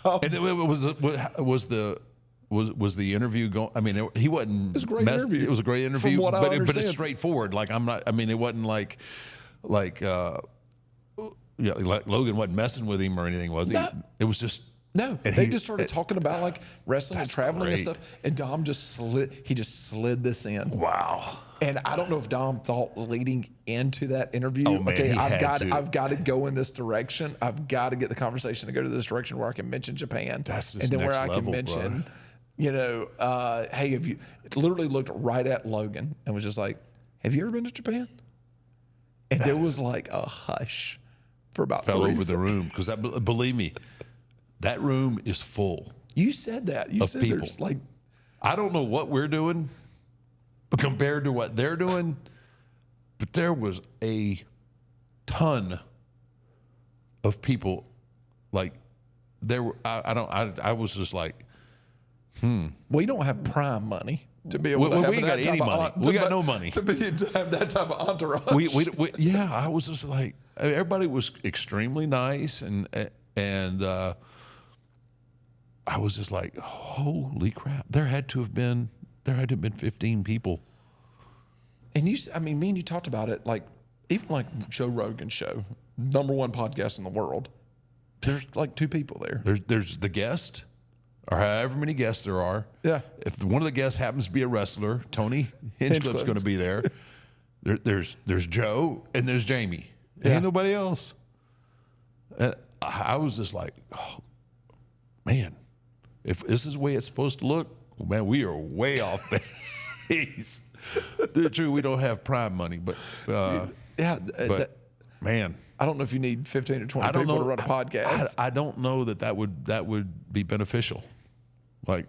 And it was the interview going? I mean, he wasn't. It was a great interview. It was a great interview, From what I but it's understand. straightforward. Like I'm not. I mean, it wasn't like Logan wasn't messing with him or anything, was he? No. It was just. No, And they he- just started talking about like wrestling and That's traveling and great. stuff. And Dom just slid this in. Wow. And I don't know if Dom thought leading into that interview, Oh, man, okay, he had to. I've got to go in this direction. I've got to get the conversation to go to this direction where I can mention Japan. That's just and then where next I level, can mention, hey, have you literally looked right at Logan and was just like, have you ever been to Japan? And there was like a hush for about Fell 3 over the seconds. room because believe me, that room is full. You said that. You Of said people. there's like, I don't know what we're doing compared to what they're doing, but there was a ton of people. Like there were, I was just like, we don't have prime money to be able to have we ain't that got type any of money. We got no money. to have that type of entourage. Yeah, I was just like, everybody was extremely nice and I was just like, holy crap! There had to have been 15 people. And me and you talked about it, like even like Joe Rogan's show, #1 podcast in the world. There's like 2 people there. There's the guest, or however many guests there are. Yeah. If one of the guests happens to be a wrestler, Tony Hinchcliffe's going to be there. There's Joe and there's Jamie. Yeah. Ain't nobody else. And I was just like, oh, man, if this is the way it's supposed to look, man, we are way off base. They're true, we don't have prime money, but man, I don't know if you need 15 or 20 I don't people know to run a podcast. I don't know that would be beneficial. Like,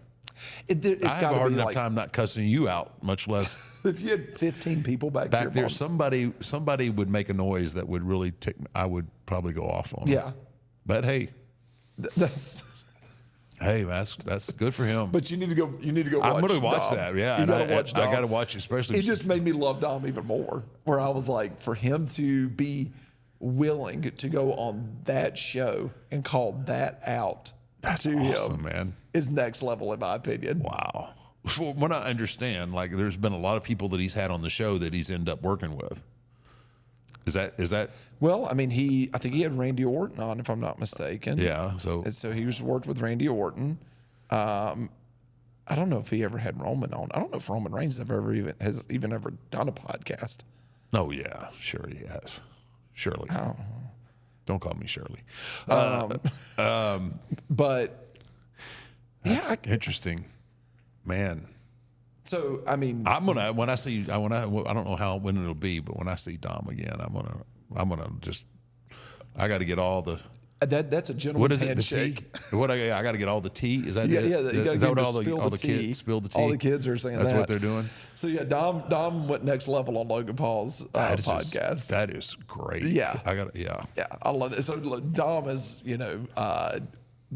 It's I have a gotta hard be enough like, time not cussing you out, much less if you had 15 people back back there. mom- Somebody would make a noise that would really tick me. I would probably go off on. Yeah. But hey, That's. that's good for him. But you need to go. You need to go. I'm Watch going to watch Dom. that. Yeah, you and gotta watch I Dom. got to watch, especially. It just made me love Dom even more. Where I was like, for him to be willing to go on that show and call that out That's to awesome, him man. is next level in my opinion. Wow. From what I understand, like there's been a lot of people that he's had on the show that he's ended up working with. Is that? Well, I mean, I think he had Randy Orton on, if I'm not mistaken. Yeah. So And so he was worked with Randy Orton. I don't know if he ever had Roman on. I don't know if Roman Reigns has even ever done a podcast. oh yeah, sure he has. Shirley. Oh. Don't call me Shirley. But yeah, That's interesting, man. so I mean, I'm gonna when I don't know when it'll be, but when I see Dom again, I'm gonna just I got to get all the that's a what gentleman's is it the handshake. tea? What I got to get all the tea? Is that Yeah, it? yeah. You got Is to that get what spill all the the tea. kids spill the tea? All the kids are saying That's that. what they're doing. So yeah, Dom went next level on Logan Paul's That is just- podcast. that is great. Yeah. Yeah. Yeah, I love it. So look, Dom is,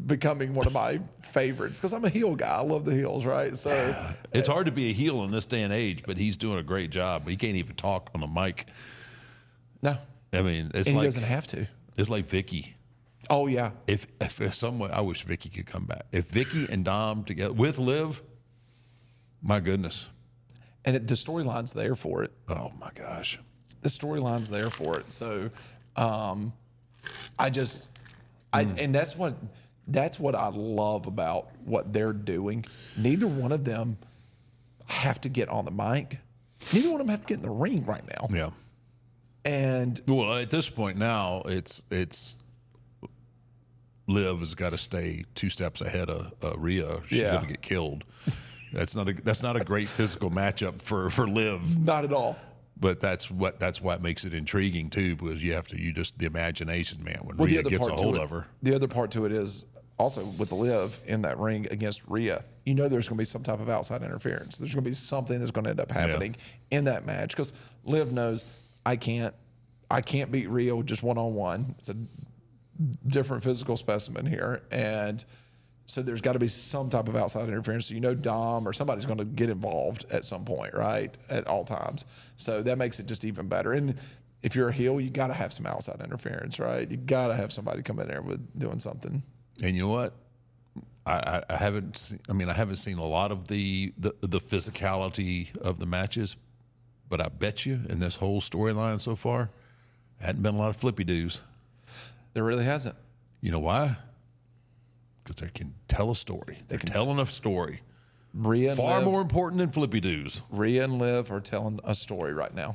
becoming one of my favorites because I'm a heel guy. I love the heels, right? So It's hard to be a heel in this day and age, but he's doing a great job. He can't even talk on a mic. no, I mean, it's and he like doesn't have to. it's like Vicky. Oh yeah, If someone, I wish Vicky could come back. If Vicky and Dom together with Liv, my goodness. and the storyline's there for it. Oh my gosh. The storyline's there for it. So, and that's what I love about what they're doing. Neither one of them have to get on the mic. Neither one of them have to get in the ring right now. Yeah. And Well, at this point now, it's Liv has got to stay 2 steps ahead of Rhea. She's Yeah. going to get killed. That's not a great physical matchup for Liv. not at all. But that's what makes it intriguing too, because the imagination, man. When Well, Rhea gets a hold to of her, the other part to it is also with Liv in that ring against Rhea. You know, there's going to be some type of outside interference. There's going to be something that's going to end up happening in that match because Liv knows I can't beat Rhea with just one-on-one. It's a different physical specimen here, and so there's got to be some type of outside interference. So Dom or somebody's going to get involved at some point, right? At all times. So that makes it just even better. And if you're a heel, you got to have some outside interference, right? You got to have somebody come in there with doing something. and you know what? I haven't seen a lot of the physicality of the matches, but I bet you in this whole storyline so far, hadn't been a lot of flippy doos. There really hasn't. You know why? Because they can tell a story. They're telling a story. Far more important than flippy doos. Rhea and Liv are telling a story right now,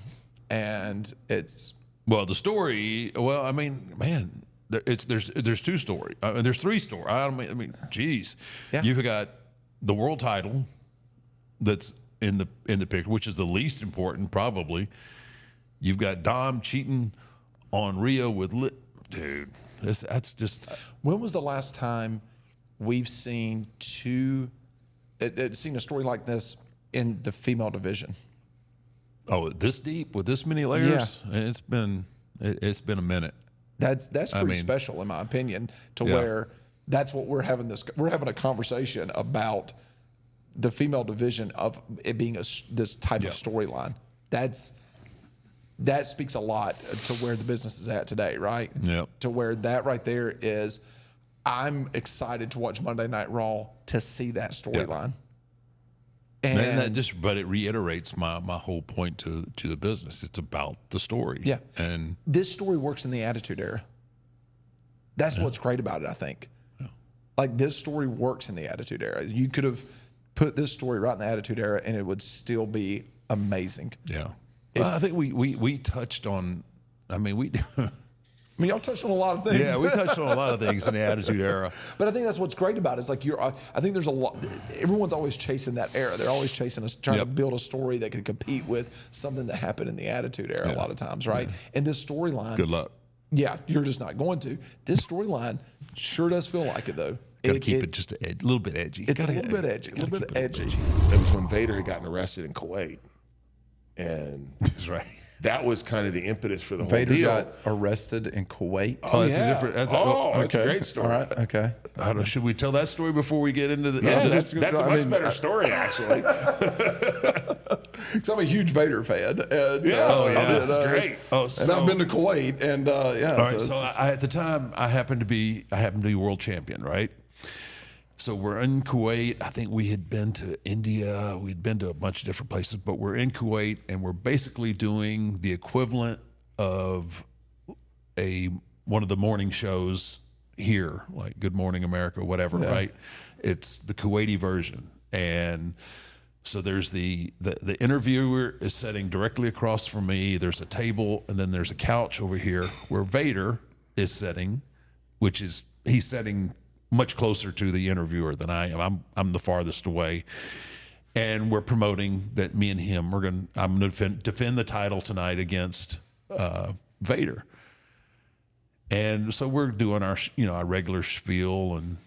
and it's Well, the story. Well, I mean, man, there's 2 stories. There's 3 stories. I mean, geez. Yeah. You've got the world title that's in the picture, which is the least important, probably. You've got Dom cheating on Rhea with dude. That's just. when was the last time we've seen seen a story like this in the female division? Oh, this deep with this many layers? Yeah. It's been a minute. That's pretty special in my opinion to where that's what we're having a conversation about the female division of it being this type of storyline. That speaks a lot to where the business is at today, right? Yeah. To where that right there is, I'm excited to watch Monday Night Raw to see that storyline. And But it reiterates my whole point to the business. It's about the story. Yeah. And this story works in the Attitude Era. That's what's great about it, I think. Yeah. Like this story works in the Attitude Era. You could have put this story right in the Attitude Era and it would still be amazing. yeah. Well, I think we touched on. I mean, y'all touched on a lot of things. Yeah, we touched on a lot of things in the Attitude Era. But I think that's what's great about it. It's like I think there's a lot. Everyone's always chasing that era. They're always chasing us, trying to build a story that can compete with something that happened in the Attitude Era a lot of times, right? And this storyline. Good luck. Yeah, you're just not going to. This storyline sure does feel like it though. Got to keep it just a little bit edgy. It's a little bit edgy. It was when Vader had gotten arrested in Kuwait, and That's right. that was kind of the impetus for the whole Vader deal. got arrested in Kuwait. Oh, that's a different. That's That's a great story. All right. Okay. I don't know, should we tell that story before we get into the? Yeah, just- that's a I much mean, better story, actually. Because I'm a huge Vader fan. And, This is great. And I've been to Kuwait, and yeah. All right, so so it's- at the time, I happened to be world champion, right? So we're in Kuwait. I think we had been to India. We'd been to a bunch of different places, but we're in Kuwait, and we're basically doing the equivalent of one of the morning shows here, like Good Morning America, whatever, right? It's the Kuwaiti version, and so there's the interviewer is sitting directly across from me. There's a table, and then there's a couch over here where Vader is sitting, which is he's sitting much closer to the interviewer than I am. I'm the farthest away, and we're promoting that me and him I'm going to defend the title tonight against Vader. And so we're doing our regular spiel, and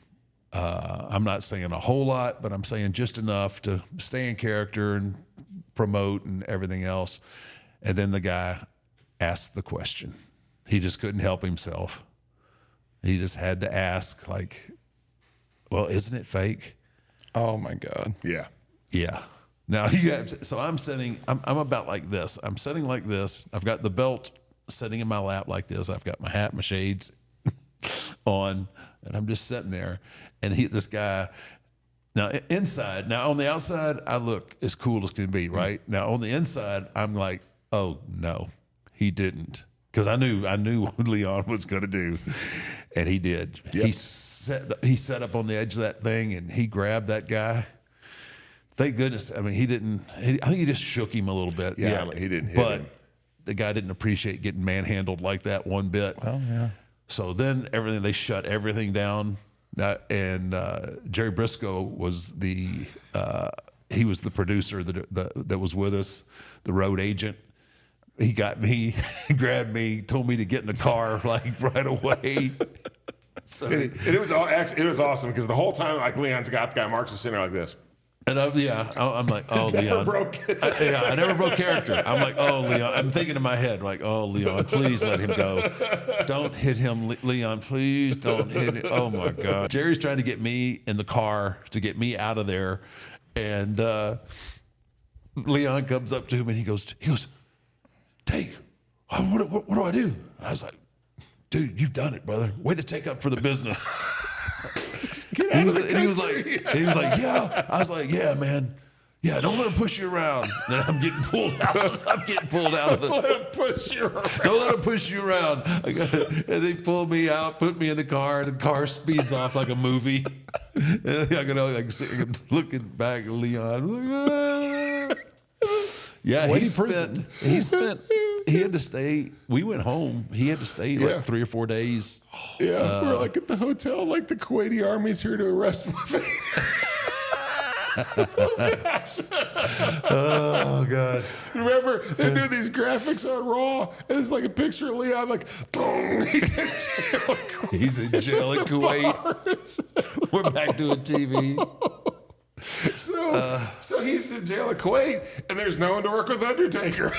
I'm not saying a whole lot, but I'm saying just enough to stay in character and promote and everything else. And then the guy asked the question. He just couldn't help himself. He just had to ask, like, well, isn't it fake? oh my God. Yeah. Yeah. Now, so I'm sitting, I'm about like this. I'm sitting like this. I've got the belt sitting in my lap like this. I've got my hat, my shades on, and I'm just sitting there. And this guy, now inside, now on the outside, I look as cool as can be, right? Now on the inside, I'm like, oh no, he didn't. Because I knew what Leon was going to do, and he did. Yep. He set up on the edge of that thing, and he grabbed that guy. Thank goodness. I mean, he didn't. I think he just shook him a little bit. Yeah, he didn't hit but him. the guy didn't appreciate getting manhandled like that one bit. Well, yeah. So then they shut everything down, and Jerry Briscoe was he was the producer that was with us, the road agent. He got me, grabbed me, told me to get in the car like right away. So It was awesome because the whole time, like, Leon's got the guy Mark's sitting there like this. and I'm like, oh, Leon. I never broke character. I'm like, oh, Leon. I'm thinking in my head, like, oh, Leon, please let him go. Don't hit him, Leon. Please don't hit him. Oh my God. Jerry's trying to get me in the car to get me out of there, and Leon comes up to him and he goes, Dave, what do I do? And I was like, dude, you've done it, brother. Way to take up for the business. He was like, yeah. I was like, yeah, man. Yeah, don't let him push you around. Then I'm getting pulled out. I'm getting pulled out of it. Let him push you around. Don't let him push you around. And they pulled me out, put me in the car, and the car speeds off like a movie. And I can looking back at Leon. Yeah, he had to stay. We went home. He had to stay like 3 or 4 days. Yeah, we're like at the hotel, like the Kuwaiti army's here to arrest my Vader. Oh God! Remember, they do these graphics on Raw, and it's like a picture of Leon, like, boom, he's in jail. He's in jail in Kuwait. We're back doing TV. So he's in jail in Kuwait, and there's no one to work with Undertaker.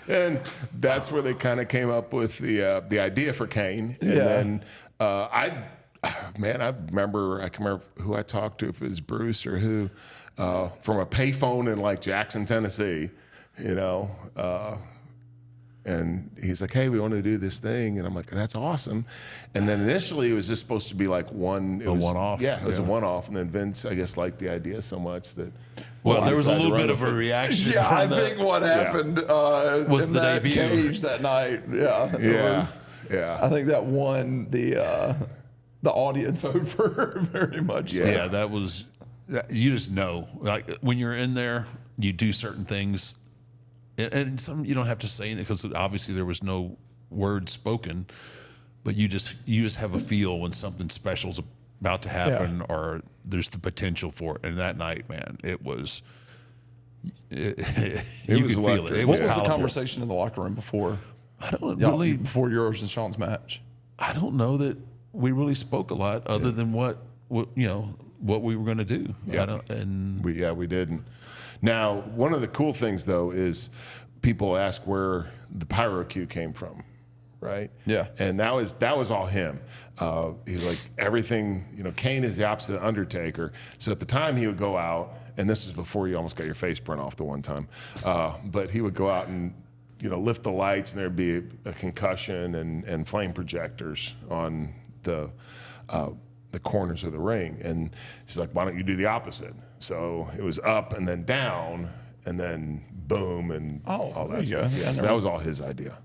And that's where they kind of came up with the idea for Kane. And then I can remember who I talked to, if it was Bruce or who, from a payphone in like Jackson, Tennessee, and he's like, hey, we want to do this thing. And I'm like, that's awesome. And then initially it was just supposed to be like one-off. Yeah, it was a one-off. And then Vince, I guess, liked the idea so much that... Well, there was a little bit of a reaction. Yeah, I think what happened was in the that debut. cage that night. Yeah. I think that won the audience over very much. Yeah, that was. You just know, like when you're in there, you do certain things, and some you don't have to say anything because obviously there was no word spoken, but you just have a feel when something special's about to happen or there's the potential for it. And that night, man, it was. You could feel it. What was the conversation in the locker room before? I don't really before yours and Sean's match. I don't know that we really spoke a lot other than what what we were going to do. Yeah. And We didn't. Now, one of the cool things though is people ask where the pyro cue came from, right? Yeah. And that was all him. He's like everything. Kane is the opposite of Undertaker. So at the time he would go out, and this is before you almost got your face burnt off the one time, but he would go out and lift the lights, and there'd be a concussion and flame projectors on the corners of the ring. And he's like, why don't you do the opposite? So it was up and then down and then boom and all there that you go. stuff. Yeah, So that was all his idea.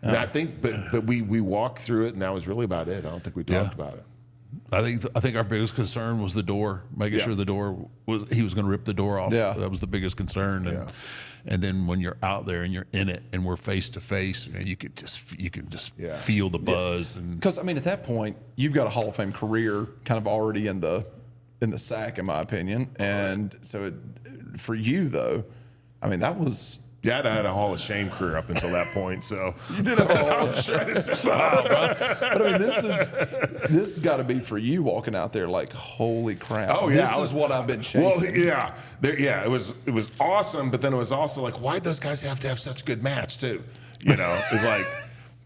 And I think, but we walked through it, and that was really about it. I don't think we talked about it. I think our biggest concern was the door, making sure the door he was going to rip the door off. Yeah. That was the biggest concern. And then when you're out there and you're in it and we're face to face, you can just feel the buzz. And Because at that point, you've got a Hall of Fame career kind of already in the sack, in my opinion. And so for you though, that was. Dad had a Hall of Shame career up until that point, so You did have a Hall of Shame. But this has got to be for you walking out there like, holy crap! Oh yeah, this is what I've been chasing. Well, it was awesome, but then it was also like, why'd those guys have to have such good match too? It's like,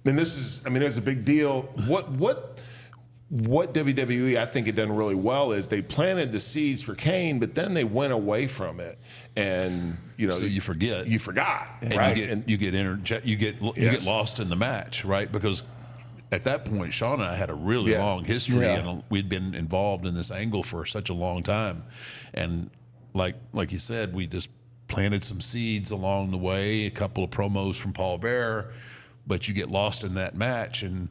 and this is, it was a big deal. What WWE I think had done really well is they planted the seeds for Kane, but then they went away from it, and so you forget. You forgot, And right? you get lost in the match, right? Because at that point, Sean and I had a really long history, and we'd been involved in this angle for such a long time. And like you said, we just planted some seeds along the way, a couple of promos from Paul Bearer, but you get lost in that match, and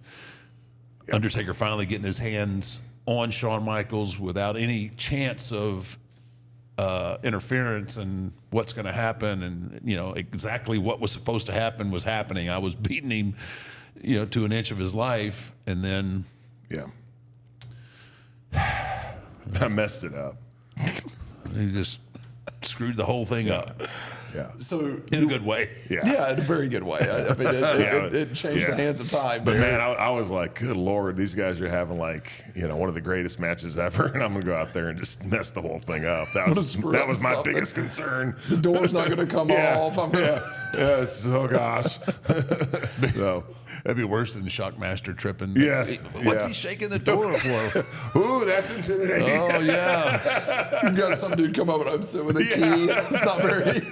Undertaker finally getting his hands on Shawn Michaels without any chance of interference and what's going to happen, and exactly what was supposed to happen was happening. I was beating him, to an inch of his life, and then I messed it up. he just screwed the whole thing up. Yeah. So In a good way. yeah, in a very good way. It changed the hands of time. But man, I was like, good Lord, these guys are having one of the greatest matches ever, and I'm gonna go out there and just mess the whole thing up. That was my something. biggest concern. The door's not going to come off. Yes. Oh gosh. So That'd be worse than the Shockmaster tripping. Yes. What's he shaking the door for? ooh, that's intimidating. Oh yeah. You've got some dude come up and upset with a key. It's not very.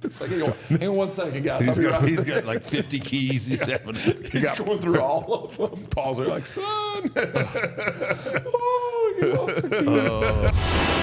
It's like, hang on 1 second, guys. He's got like 50 keys. He's having. He's going through all of them. Paul's are like, son. Oh, he lost the keys.